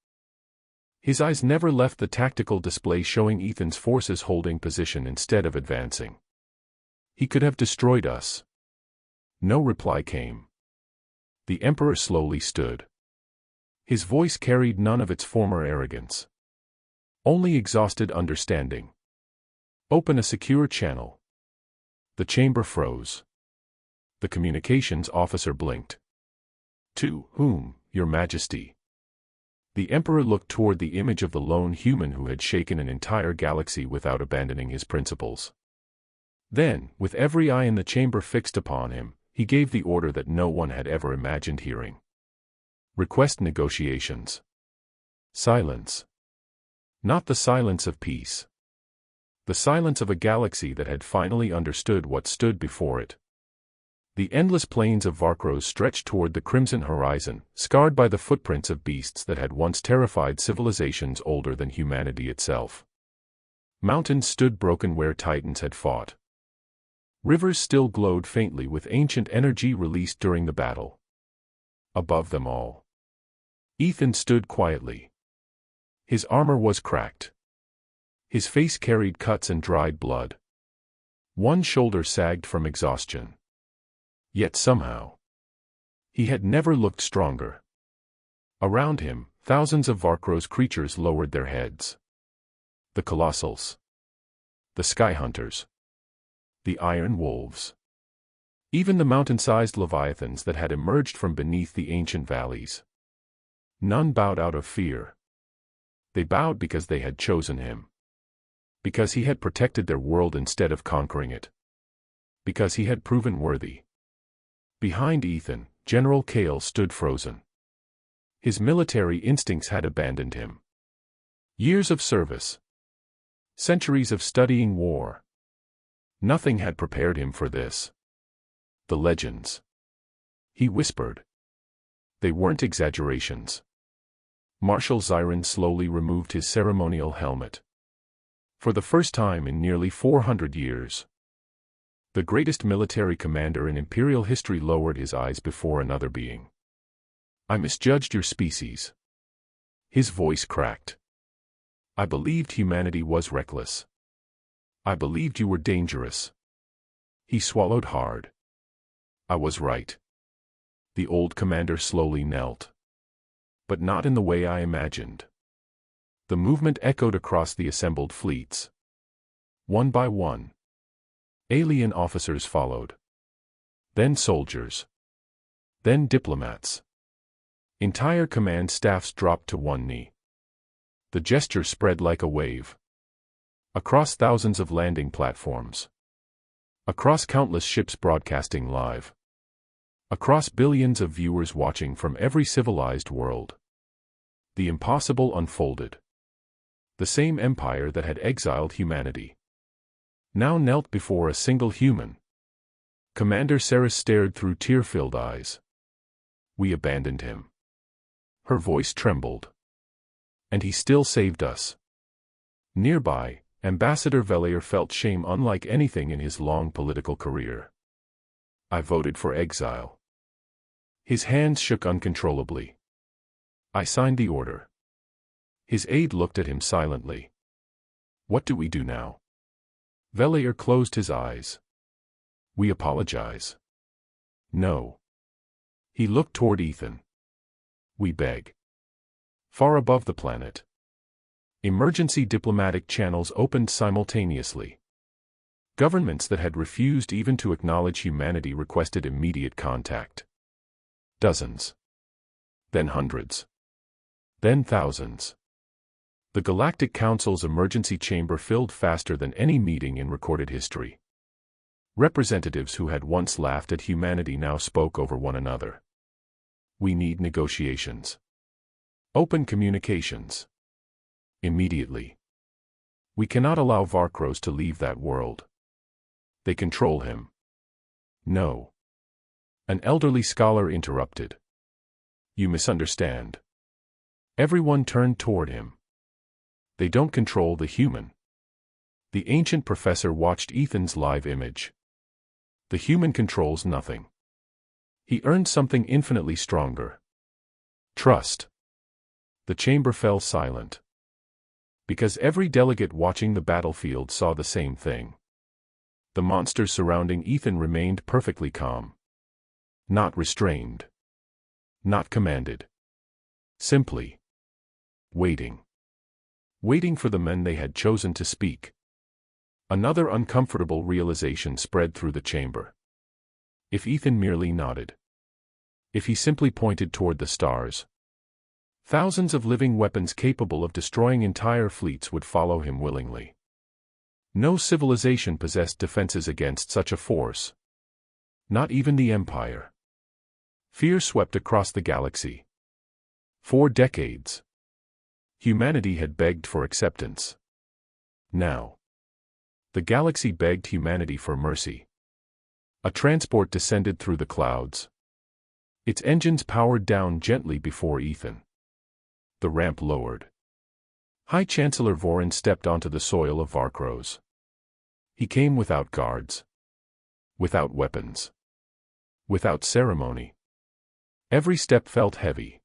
His eyes never left the tactical display showing Ethan's forces holding position instead of advancing. He could have destroyed us. No reply came. The Emperor slowly stood. His voice carried none of its former arrogance. Only exhausted understanding. Open a secure channel. The chamber froze. The communications officer blinked. To whom, Your Majesty? The Emperor looked toward the image of the lone human who had shaken an entire galaxy without abandoning his principles. Then, with every eye in the chamber fixed upon him, he gave the order that no one had ever imagined hearing. Request negotiations. Silence. Not the silence of peace. The silence of a galaxy that had finally understood what stood before it. The endless plains of Varkros stretched toward the crimson horizon, scarred by the footprints of beasts that had once terrified civilizations older than humanity itself. Mountains stood broken where titans had fought. Rivers still glowed faintly with ancient energy released during the battle. Above them all, Ethan stood quietly. His armor was cracked. His face carried cuts and dried blood. One shoulder sagged from exhaustion. Yet somehow, he had never looked stronger. Around him, thousands of Varkros creatures lowered their heads. The Colossals. The Sky Hunters. The Iron Wolves. Even the mountain-sized leviathans that had emerged from beneath the ancient valleys. None bowed out of fear. They bowed because they had chosen him. Because he had protected their world instead of conquering it. Because he had proven worthy. Behind Ethan, General Kale stood frozen. His military instincts had abandoned him. Years of service. Centuries of studying war. Nothing had prepared him for this. The legends. He whispered. They weren't exaggerations. Marshal Zyron slowly removed his ceremonial helmet. For the first time in nearly 400 years. The greatest military commander in Imperial history lowered his eyes before another being. I misjudged your species. His voice cracked. I believed humanity was reckless. I believed you were dangerous. He swallowed hard. I was right. The old commander slowly knelt. But not in the way I imagined. The movement echoed across the assembled fleets. One by one. Alien officers followed. Then soldiers. Then diplomats. Entire command staffs dropped to one knee. The gesture spread like a wave. Across thousands of landing platforms. Across countless ships broadcasting live. Across billions of viewers watching from every civilized world. The impossible unfolded. The same empire that had exiled humanity now knelt before a single human. Commander Saris stared through tear-filled eyes. We abandoned him. Her voice trembled. And he still saved us. Nearby, Ambassador Velair felt shame unlike anything in his long political career. I voted for exile. His hands shook uncontrollably. I signed the order. His aide looked at him silently. What do we do now? Velair closed his eyes. We apologize. No. He looked toward Ethan. We beg. Far above the planet. Emergency diplomatic channels opened simultaneously. Governments that had refused even to acknowledge humanity requested immediate contact. Dozens. Then hundreds. Then thousands. The Galactic Council's emergency chamber filled faster than any meeting in recorded history. Representatives who had once laughed at humanity now spoke over one another. We need negotiations. Open communications. Immediately. We cannot allow Varkros to leave that world. They control him. No. An elderly scholar interrupted. You misunderstand. Everyone turned toward him. They don't control the human. The ancient professor watched Ethan's live image. The human controls nothing. He earned something infinitely stronger. Trust. The chamber fell silent. Because every delegate watching the battlefield saw the same thing. The monsters surrounding Ethan remained perfectly calm. Not restrained. Not commanded. Simply. Waiting. Waiting for the men they had chosen to speak. Another uncomfortable realization spread through the chamber. If Ethan merely nodded. If he simply pointed toward the stars. Thousands of living weapons capable of destroying entire fleets would follow him willingly. No civilization possessed defenses against such a force. Not even the Empire. Fear swept across the galaxy. For decades. Humanity had begged for acceptance. Now. The galaxy begged humanity for mercy. A transport descended through the clouds. Its engines powered down gently before Ethan. The ramp lowered. High Chancellor Vorin stepped onto the soil of Varkros. He came without guards. Without weapons. Without ceremony. Every step felt heavy.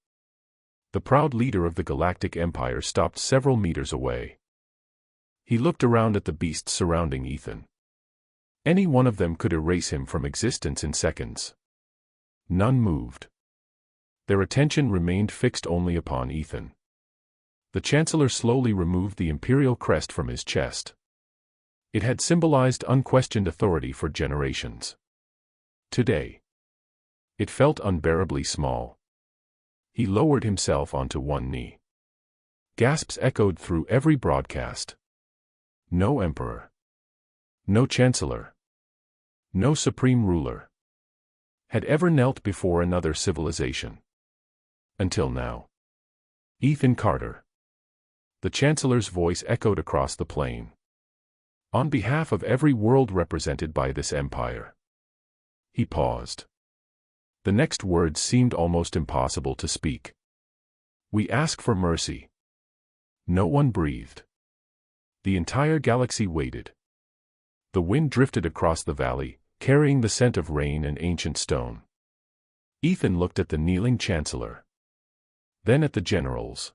The proud leader of the Galactic Empire stopped several meters away. He looked around at the beasts surrounding Ethan. Any one of them could erase him from existence in seconds. None moved. Their attention remained fixed only upon Ethan. The Chancellor slowly removed the imperial crest from his chest. It had symbolized unquestioned authority for generations. Today. It felt unbearably small. He lowered himself onto one knee. Gasps echoed through every broadcast. No emperor. No chancellor. No supreme ruler had ever knelt before another civilization. Until now. Ethan Carter. The chancellor's voice echoed across the plain. On behalf of every world represented by this empire. He paused. The next words seemed almost impossible to speak. We ask for mercy. No one breathed. The entire galaxy waited. The wind drifted across the valley, carrying the scent of rain and ancient stone. Ethan looked at the kneeling chancellor. Then at the generals.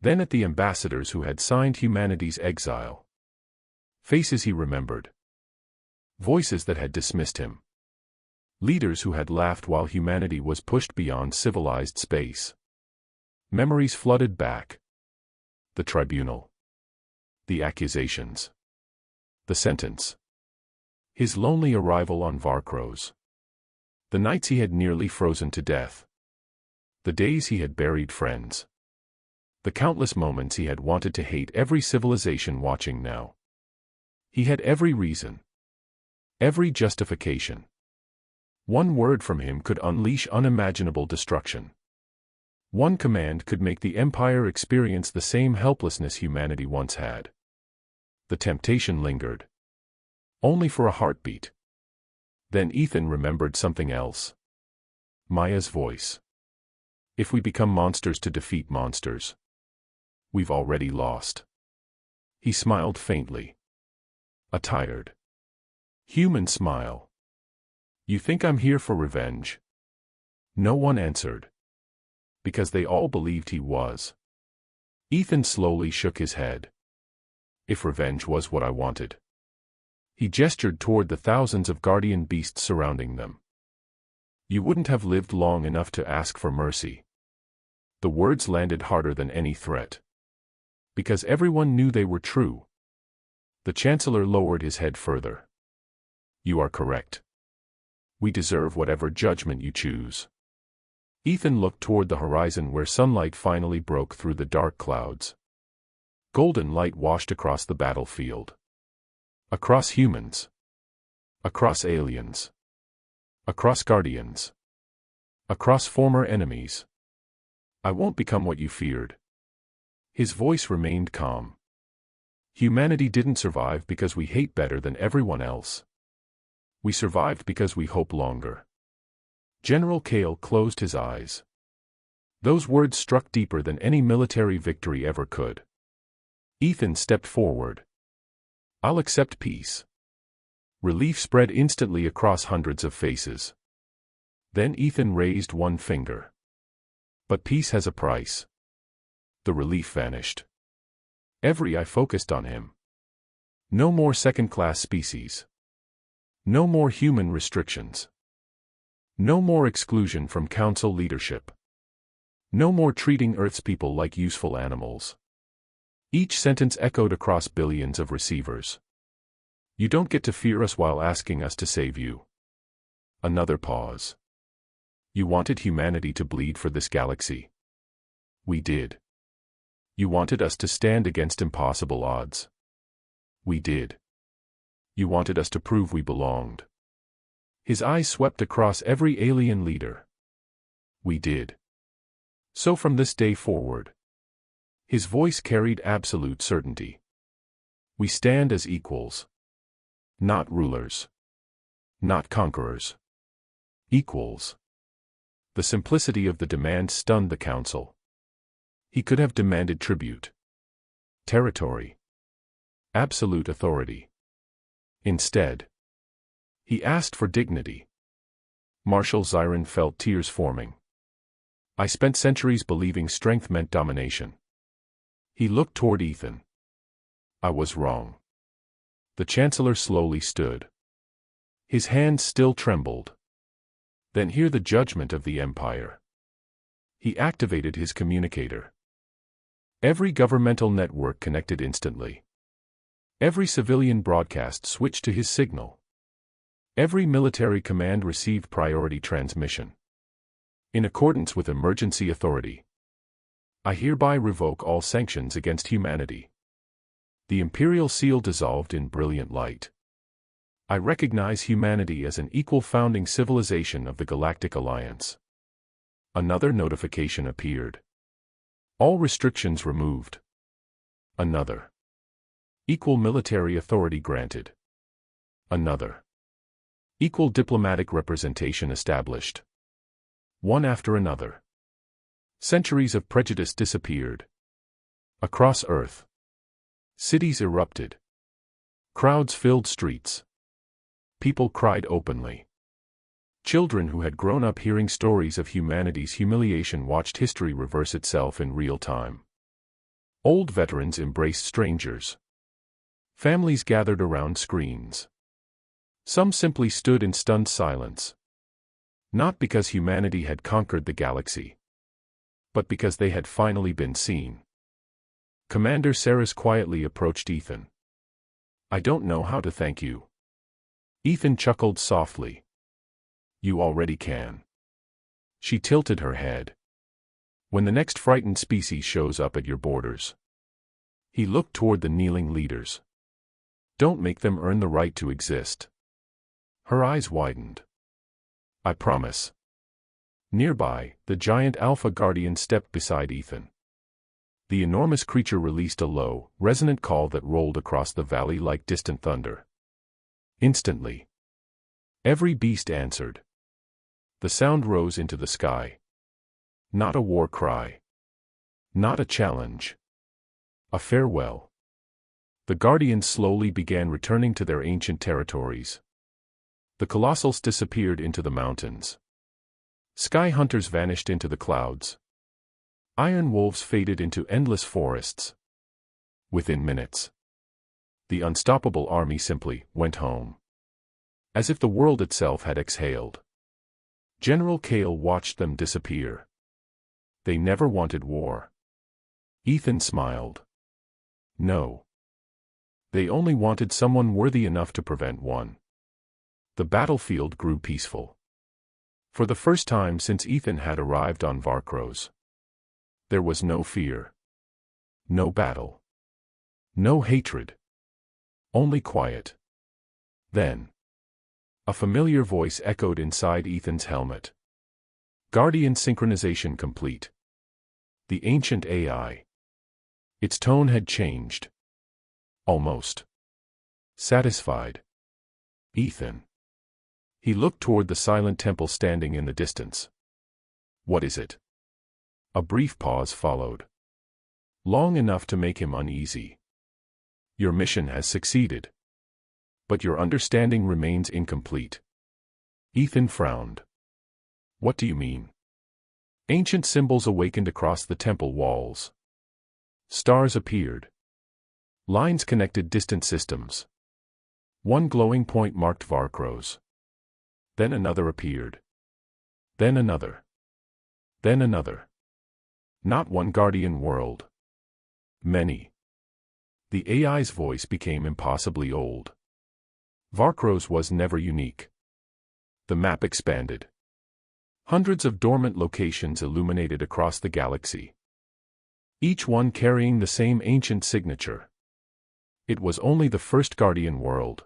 Then at the ambassadors who had signed humanity's exile. Faces he remembered. Voices that had dismissed him. Leaders who had laughed while humanity was pushed beyond civilized space. Memories flooded back. The tribunal. The accusations. The sentence. His lonely arrival on Varkros. The nights he had nearly frozen to death. The days he had buried friends. The countless moments he had wanted to hate every civilization watching now. He had every reason. Every justification. One word from him could unleash unimaginable destruction. One command could make the Empire experience the same helplessness humanity once had. The temptation lingered. Only for a heartbeat. Then Ethan remembered something else. Maya's voice. If we become monsters to defeat monsters, we've already lost. He smiled faintly. A tired, human smile. You think I'm here for revenge? No one answered. Because they all believed he was. Ethan slowly shook his head. If revenge was what I wanted. He gestured toward the thousands of guardian beasts surrounding them. You wouldn't have lived long enough to ask for mercy. The words landed harder than any threat. Because everyone knew they were true. The Chancellor lowered his head further. You are correct. We deserve whatever judgment you choose. Ethan looked toward the horizon where sunlight finally broke through the dark clouds. Golden light washed across the battlefield. Across humans. Across aliens. Across guardians. Across former enemies. I won't become what you feared. His voice remained calm. Humanity didn't survive because we hate better than everyone else. We survived because we hope longer. General Kale closed his eyes. Those words struck deeper than any military victory ever could. Ethan stepped forward. I'll accept peace. Relief spread instantly across hundreds of faces. Then Ethan raised one finger. But peace has a price. The relief vanished. Every eye focused on him. No more second-class species. No more human restrictions. No more exclusion from council leadership. No more treating Earth's people like useful animals. Each sentence echoed across billions of receivers. You don't get to fear us while asking us to save you. Another pause. You wanted humanity to bleed for this galaxy. We did. You wanted us to stand against impossible odds. We did. You wanted us to prove we belonged. His eyes swept across every alien leader. We did. So from this day forward. His voice carried absolute certainty. We stand as equals. Not rulers. Not conquerors. Equals. The simplicity of the demand stunned the council. He could have demanded tribute. Territory. Absolute authority. Instead, he asked for dignity. Marshal Zyron felt tears forming. I spent centuries believing strength meant domination. He looked toward Ethan. I was wrong. The Chancellor slowly stood. His hands still trembled. Then hear the judgment of the Empire. He activated his communicator. Every governmental network connected instantly. Every civilian broadcast switched to his signal. Every military command received priority transmission. In accordance with emergency authority. I hereby revoke all sanctions against humanity. The imperial seal dissolved in brilliant light. I recognize humanity as an equal founding civilization of the Galactic Alliance. Another notification appeared. All restrictions removed. Another. Equal military authority granted. Another. Equal diplomatic representation established. One after another. Centuries of prejudice disappeared. Across Earth. Cities erupted. Crowds filled streets. People cried openly. Children who had grown up hearing stories of humanity's humiliation watched history reverse itself in real time. Old veterans embraced strangers. Families gathered around screens. Some simply stood in stunned silence. Not because humanity had conquered the galaxy, but because they had finally been seen. Commander Saris quietly approached Ethan. I don't know how to thank you. Ethan chuckled softly. You already can. She tilted her head. When the next frightened species shows up at your borders. He looked toward the kneeling leaders. Don't make them earn the right to exist. Her eyes widened. I promise. Nearby, the giant Alpha Guardian stepped beside Ethan. The enormous creature released a low, resonant call that rolled across the valley like distant thunder. Instantly, every beast answered. The sound rose into the sky. Not a war cry. Not a challenge. A farewell. The Guardians slowly began returning to their ancient territories. The Colossals disappeared into the mountains. Sky Hunters vanished into the clouds. Iron Wolves faded into endless forests. Within minutes, the unstoppable army simply went home. As if the world itself had exhaled. General Kale watched them disappear. They never wanted war. Ethan smiled. No. They only wanted someone worthy enough to prevent one. The battlefield grew peaceful. For the first time since Ethan had arrived on Varkros. There was no fear. No battle. No hatred. Only quiet. Then, a familiar voice echoed inside Ethan's helmet. Guardian synchronization complete. The ancient AI. Its tone had changed. Almost. Satisfied. Ethan. He looked toward the silent temple standing in the distance. What is it? A brief pause followed. Long enough to make him uneasy. Your mission has succeeded. But your understanding remains incomplete. Ethan frowned. What do you mean? Ancient symbols awakened across the temple walls. Stars appeared. Lines connected distant systems. One glowing point marked Varkros. Then another appeared. Then another. Then another. Not one guardian world. Many. The AI's voice became impossibly old. Varkros was never unique. The map expanded. Hundreds of dormant locations illuminated across the galaxy. Each one carrying the same ancient signature. It was only the first guardian world.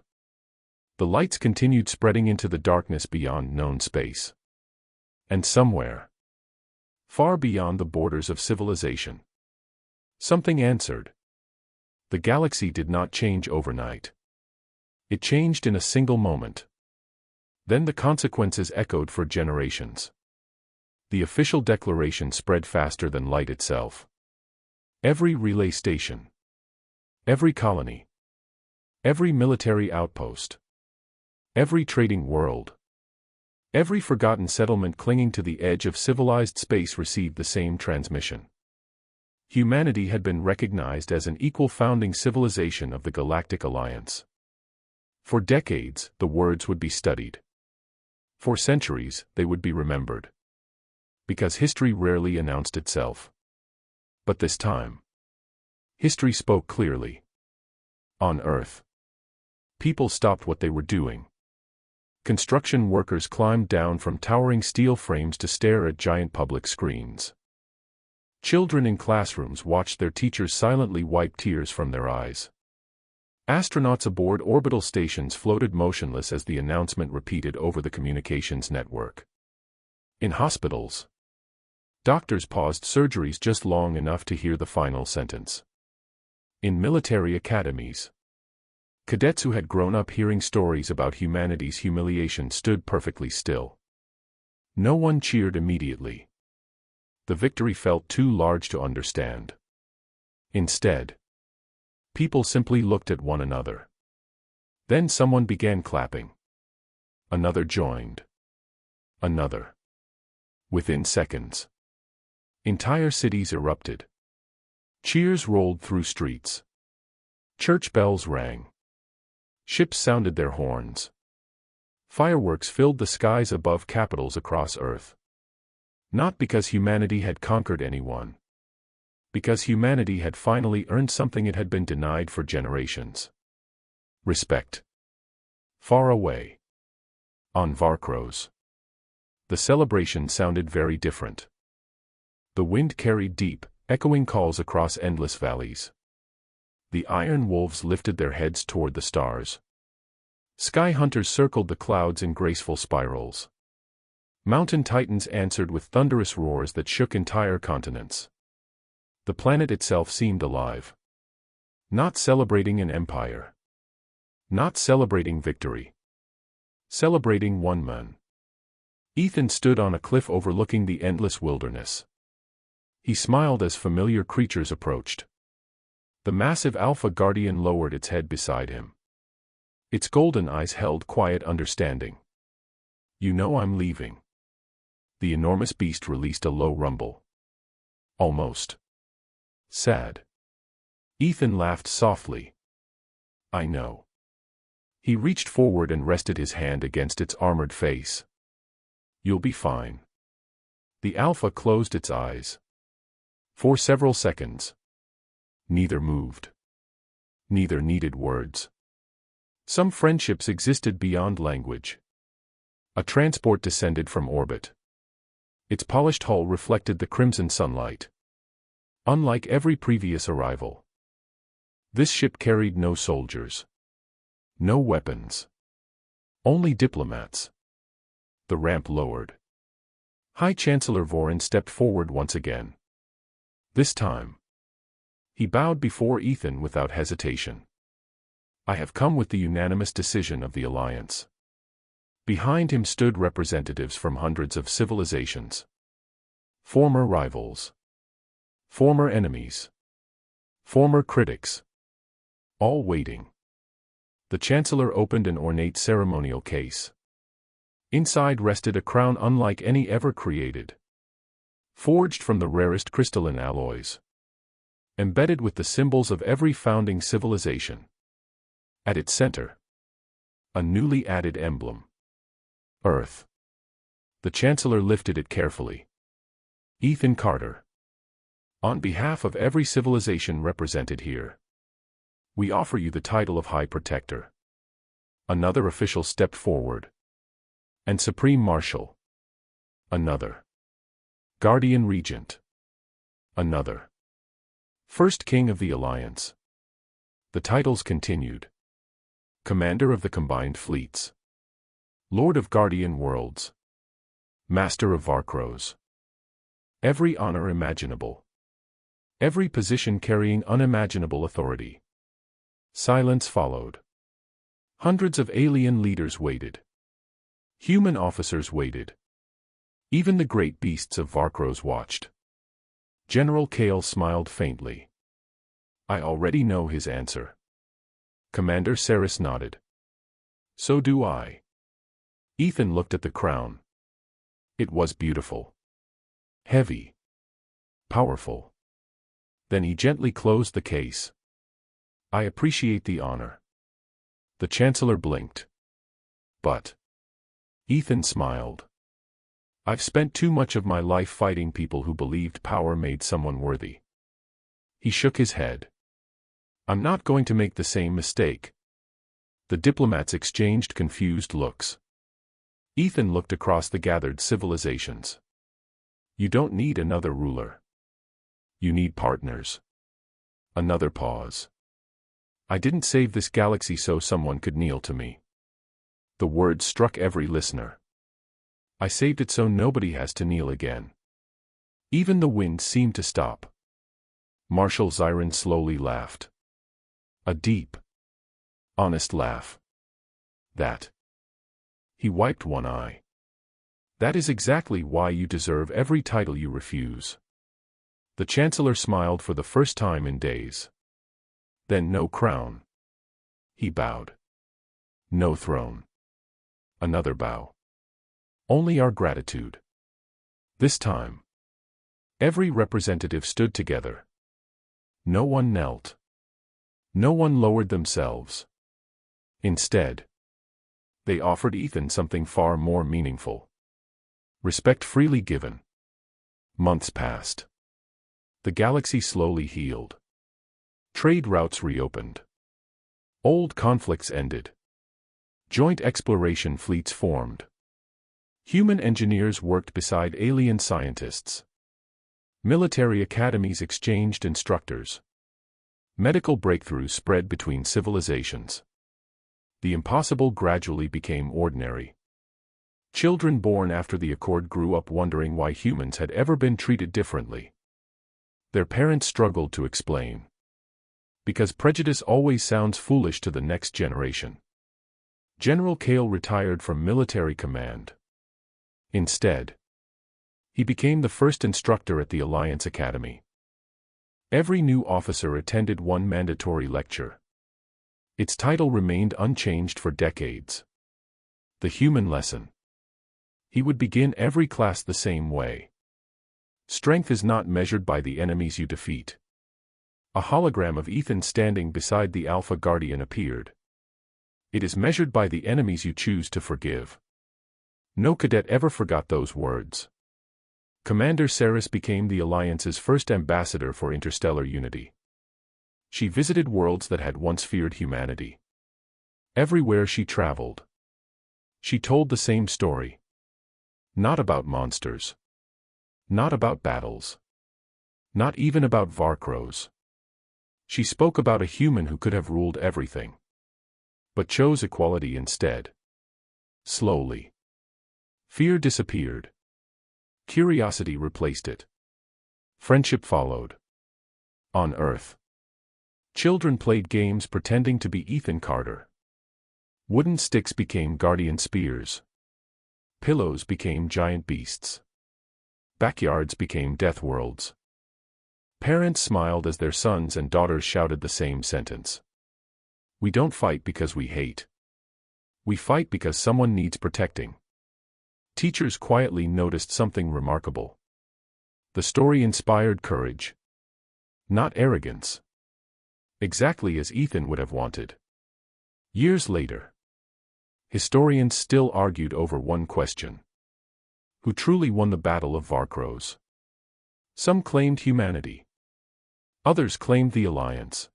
The lights continued spreading into the darkness beyond known space. And somewhere, far beyond the borders of civilization, something answered. The galaxy did not change overnight. It changed in a single moment. Then the consequences echoed for generations. The official declaration spread faster than light itself. Every relay station. Every colony. Every military outpost. Every trading world. Every forgotten settlement clinging to the edge of civilized space received the same transmission. Humanity had been recognized as an equal founding civilization of the Galactic Alliance. For decades, the words would be studied. For centuries, they would be remembered. Because history rarely announced itself. But this time, history spoke clearly. On Earth, people stopped what they were doing. Construction workers climbed down from towering steel frames to stare at giant public screens. Children in classrooms watched their teachers silently wipe tears from their eyes. Astronauts aboard orbital stations floated motionless as the announcement repeated over the communications network. In hospitals, doctors paused surgeries just long enough to hear the final sentence. In military academies, cadets who had grown up hearing stories about humanity's humiliation stood perfectly still. No one cheered immediately. The victory felt too large to understand. Instead, people simply looked at one another. Then someone began clapping. Another joined. Another. Within seconds, entire cities erupted. Cheers rolled through streets. Church bells rang. Ships sounded their horns. Fireworks filled the skies above capitals across Earth. Not because humanity had conquered anyone. Because humanity had finally earned something it had been denied for generations. Respect. Far away, on Varkros, the celebration sounded very different. The wind carried deep, echoing calls across endless valleys. The iron wolves lifted their heads toward the stars. Sky hunters circled the clouds in graceful spirals. Mountain titans answered with thunderous roars that shook entire continents. The planet itself seemed alive. Not celebrating an empire. Not celebrating victory. Celebrating one man. Ethan stood on a cliff overlooking the endless wilderness. He smiled as familiar creatures approached. The massive Alpha Guardian lowered its head beside him. Its golden eyes held quiet understanding. "You know I'm leaving." The enormous beast released a low rumble. Almost sad. Ethan laughed softly. "I know." He reached forward and rested his hand against its armored face. "You'll be fine." The Alpha closed its eyes. For several seconds, neither moved. Neither needed words. Some friendships existed beyond language. A transport descended from orbit. Its polished hull reflected the crimson sunlight. Unlike every previous arrival, this ship carried no soldiers. No weapons. Only diplomats. The ramp lowered. High Chancellor Vorin stepped forward once again. This time, he bowed before Ethan without hesitation. "I have come with the unanimous decision of the Alliance." Behind him stood representatives from hundreds of civilizations. Former rivals. Former enemies. Former critics. All waiting. The Chancellor opened an ornate ceremonial case. Inside rested a crown unlike any ever created. Forged from the rarest crystalline alloys. Embedded with the symbols of every founding civilization. At its center, a newly added emblem. Earth. The Chancellor lifted it carefully. "Ethan Carter. On behalf of every civilization represented here, we offer you the title of High Protector." Another official stepped forward. "And Supreme Marshal." Another. "Guardian Regent." Another. "First King of the Alliance." The titles continued. Commander of the Combined Fleets. Lord of Guardian Worlds. Master of Varkros. Every honor imaginable. Every position carrying unimaginable authority. Silence followed. Hundreds of alien leaders waited. Human officers waited. Even the great beasts of Varkros watched. General Kale smiled faintly. "I already know his answer." Commander Saris nodded. "So do I." Ethan looked at the crown. It was beautiful. Heavy. Powerful. Then he gently closed the case. "I appreciate the honor." The Chancellor blinked. "But..." Ethan smiled. "I've spent too much of my life fighting people who believed power made someone worthy." He shook his head. "I'm not going to make the same mistake." The diplomats exchanged confused looks. Ethan looked across the gathered civilizations. "You don't need another ruler." You need partners. Another pause. I didn't save this galaxy so someone could kneel to me. The words struck every listener. I saved it so nobody has to kneel again. Even the wind seemed to stop. Marshal Zyron slowly laughed. A deep, honest laugh. That. He wiped one eye. That is exactly why you deserve every title you refuse. The Chancellor smiled for the first time in days. Then no crown. He bowed. No throne. Another bow. Only our gratitude. This time. Every representative stood together. No one knelt. No one lowered themselves. Instead, they offered Ethan something far more meaningful. Respect freely given. Months passed. The galaxy slowly healed. Trade routes reopened. Old conflicts ended. Joint exploration fleets formed. Human engineers worked beside alien scientists. Military academies exchanged instructors. Medical breakthroughs spread between civilizations. The impossible gradually became ordinary. Children born after the Accord grew up wondering why humans had ever been treated differently. Their parents struggled to explain. Because prejudice always sounds foolish to the next generation. General Kale retired from military command. Instead, he became the first instructor at the Alliance Academy. Every new officer attended one mandatory lecture. Its title remained unchanged for decades. The human lesson. He would begin every class the same way. Strength is not measured by the enemies you defeat. A hologram of Ethan standing beside the Alpha Guardian appeared. It is measured by the enemies you choose to forgive. No cadet ever forgot those words. Commander Saris became the Alliance's first ambassador for interstellar unity. She visited worlds that had once feared humanity. Everywhere she traveled, she told the same story. Not about monsters. Not about battles. Not even about Varkros. She spoke about a human who could have ruled everything, but chose equality instead. Slowly, fear disappeared. Curiosity replaced it. Friendship followed. On Earth, children played games pretending to be Ethan Carter. Wooden sticks became guardian spears. Pillows became giant beasts. Backyards became Deathworlds. Parents smiled as their sons and daughters shouted the same sentence. We don't fight because we hate. We fight because someone needs protecting. Teachers quietly noticed something remarkable. The story inspired courage. Not arrogance. Exactly as Ethan would have wanted. Years later, historians still argued over one question. Who truly won the Battle of Varkros? Some claimed humanity. Others claimed the Alliance.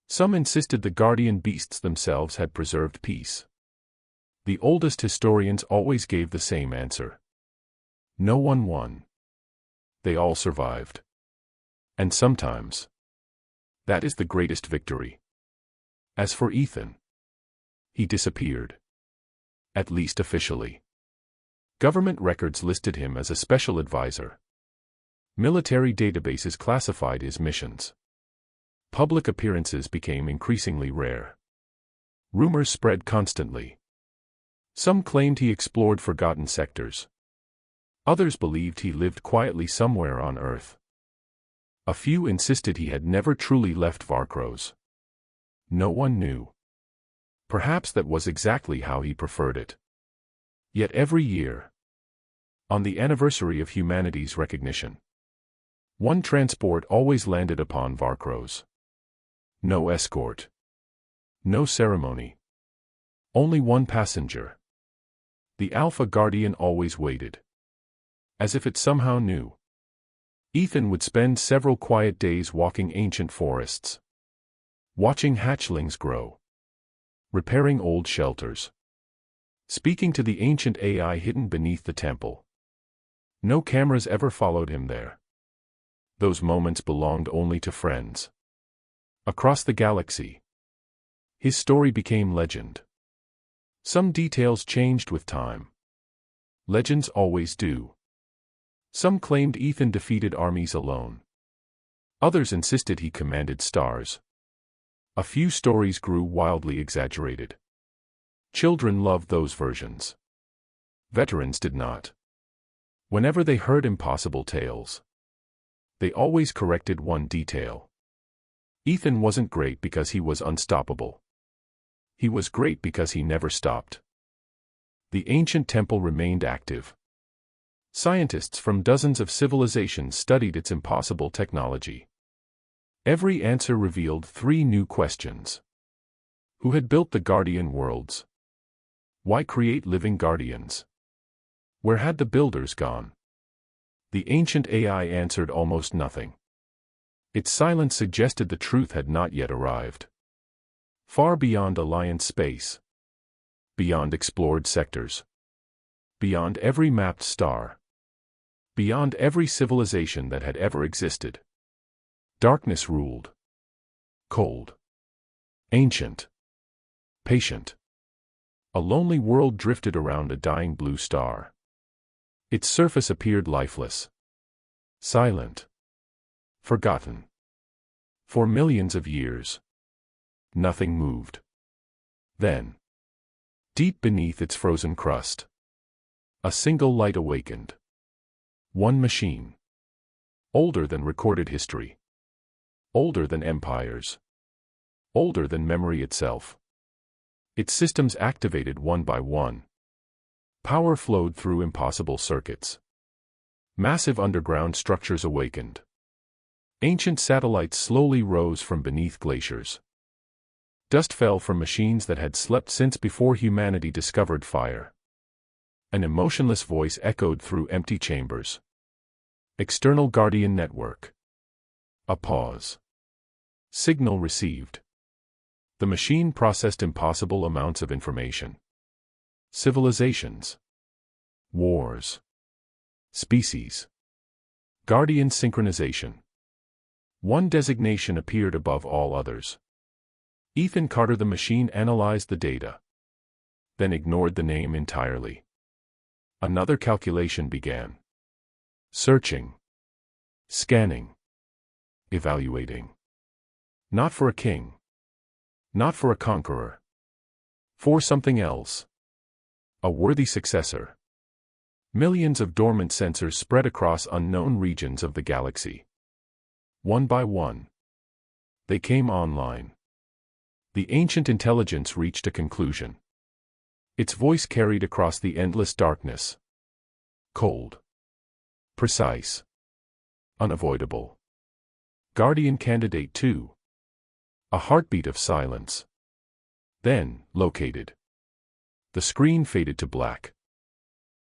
Some insisted the guardian beasts themselves had preserved peace. The oldest historians always gave the same answer. No one won. They all survived. And sometimes, that is the greatest victory. As for Ethan, he disappeared. At least officially. Government records listed him as a special advisor. Military databases classified his missions. Public appearances became increasingly rare. Rumors spread constantly. Some claimed he explored forgotten sectors. Others believed he lived quietly somewhere on Earth. A few insisted he had never truly left Varkros. No one knew. Perhaps that was exactly how he preferred it. Yet every year, on the anniversary of humanity's recognition, one transport always landed upon Varkros. No escort. No ceremony. Only one passenger. The Alpha Guardian always waited. As if it somehow knew. Ethan would spend several quiet days walking ancient forests. Watching hatchlings grow. Repairing old shelters. Speaking to the ancient AI hidden beneath the temple. No cameras ever followed him there. Those moments belonged only to friends. Across the galaxy, his story became legend. Some details changed with time. Legends always do. Some claimed Ethan defeated armies alone. Others insisted he commanded stars. A few stories grew wildly exaggerated. Children loved those versions. Veterans did not. Whenever they heard impossible tales, they always corrected one detail. Ethan wasn't great because he was unstoppable. He was great because he never stopped. The ancient temple remained active. Scientists from dozens of civilizations studied its impossible technology. Every answer revealed 3 new questions. Who had built the guardian worlds? Why create living guardians? Where had the builders gone? The ancient AI answered almost nothing. Its silence suggested the truth had not yet arrived. Far beyond Alliance space. Beyond explored sectors. Beyond every mapped star. Beyond every civilization that had ever existed. Darkness ruled. Cold. Ancient. Patient. A lonely world drifted around a dying blue star. Its surface appeared lifeless. Silent. Forgotten. For millions of years, nothing moved. Then, deep beneath its frozen crust, a single light awakened. One machine. Older than recorded history. Older than empires. Older than memory itself. Its systems activated one by one. Power flowed through impossible circuits. Massive underground structures awakened. Ancient satellites slowly rose from beneath glaciers. Dust fell from machines that had slept since before humanity discovered fire. An emotionless voice echoed through empty chambers. External Guardian Network. A pause. Signal received. The machine processed impossible amounts of information. Civilizations. Wars. Species. Guardian synchronization. One designation appeared above all others. Ethan Carter. The machine analyzed the data, then ignored the name entirely. Another calculation began. Searching. Scanning. Evaluating. Not for a king. Not for a conqueror. For something else. A worthy successor. Millions of dormant sensors spread across unknown regions of the galaxy. One by one, they came online. The ancient intelligence reached a conclusion. Its voice carried across the endless darkness. Cold. Precise. Unavoidable. Guardian Candidate 2. A heartbeat of silence. Then, located. The screen faded to black.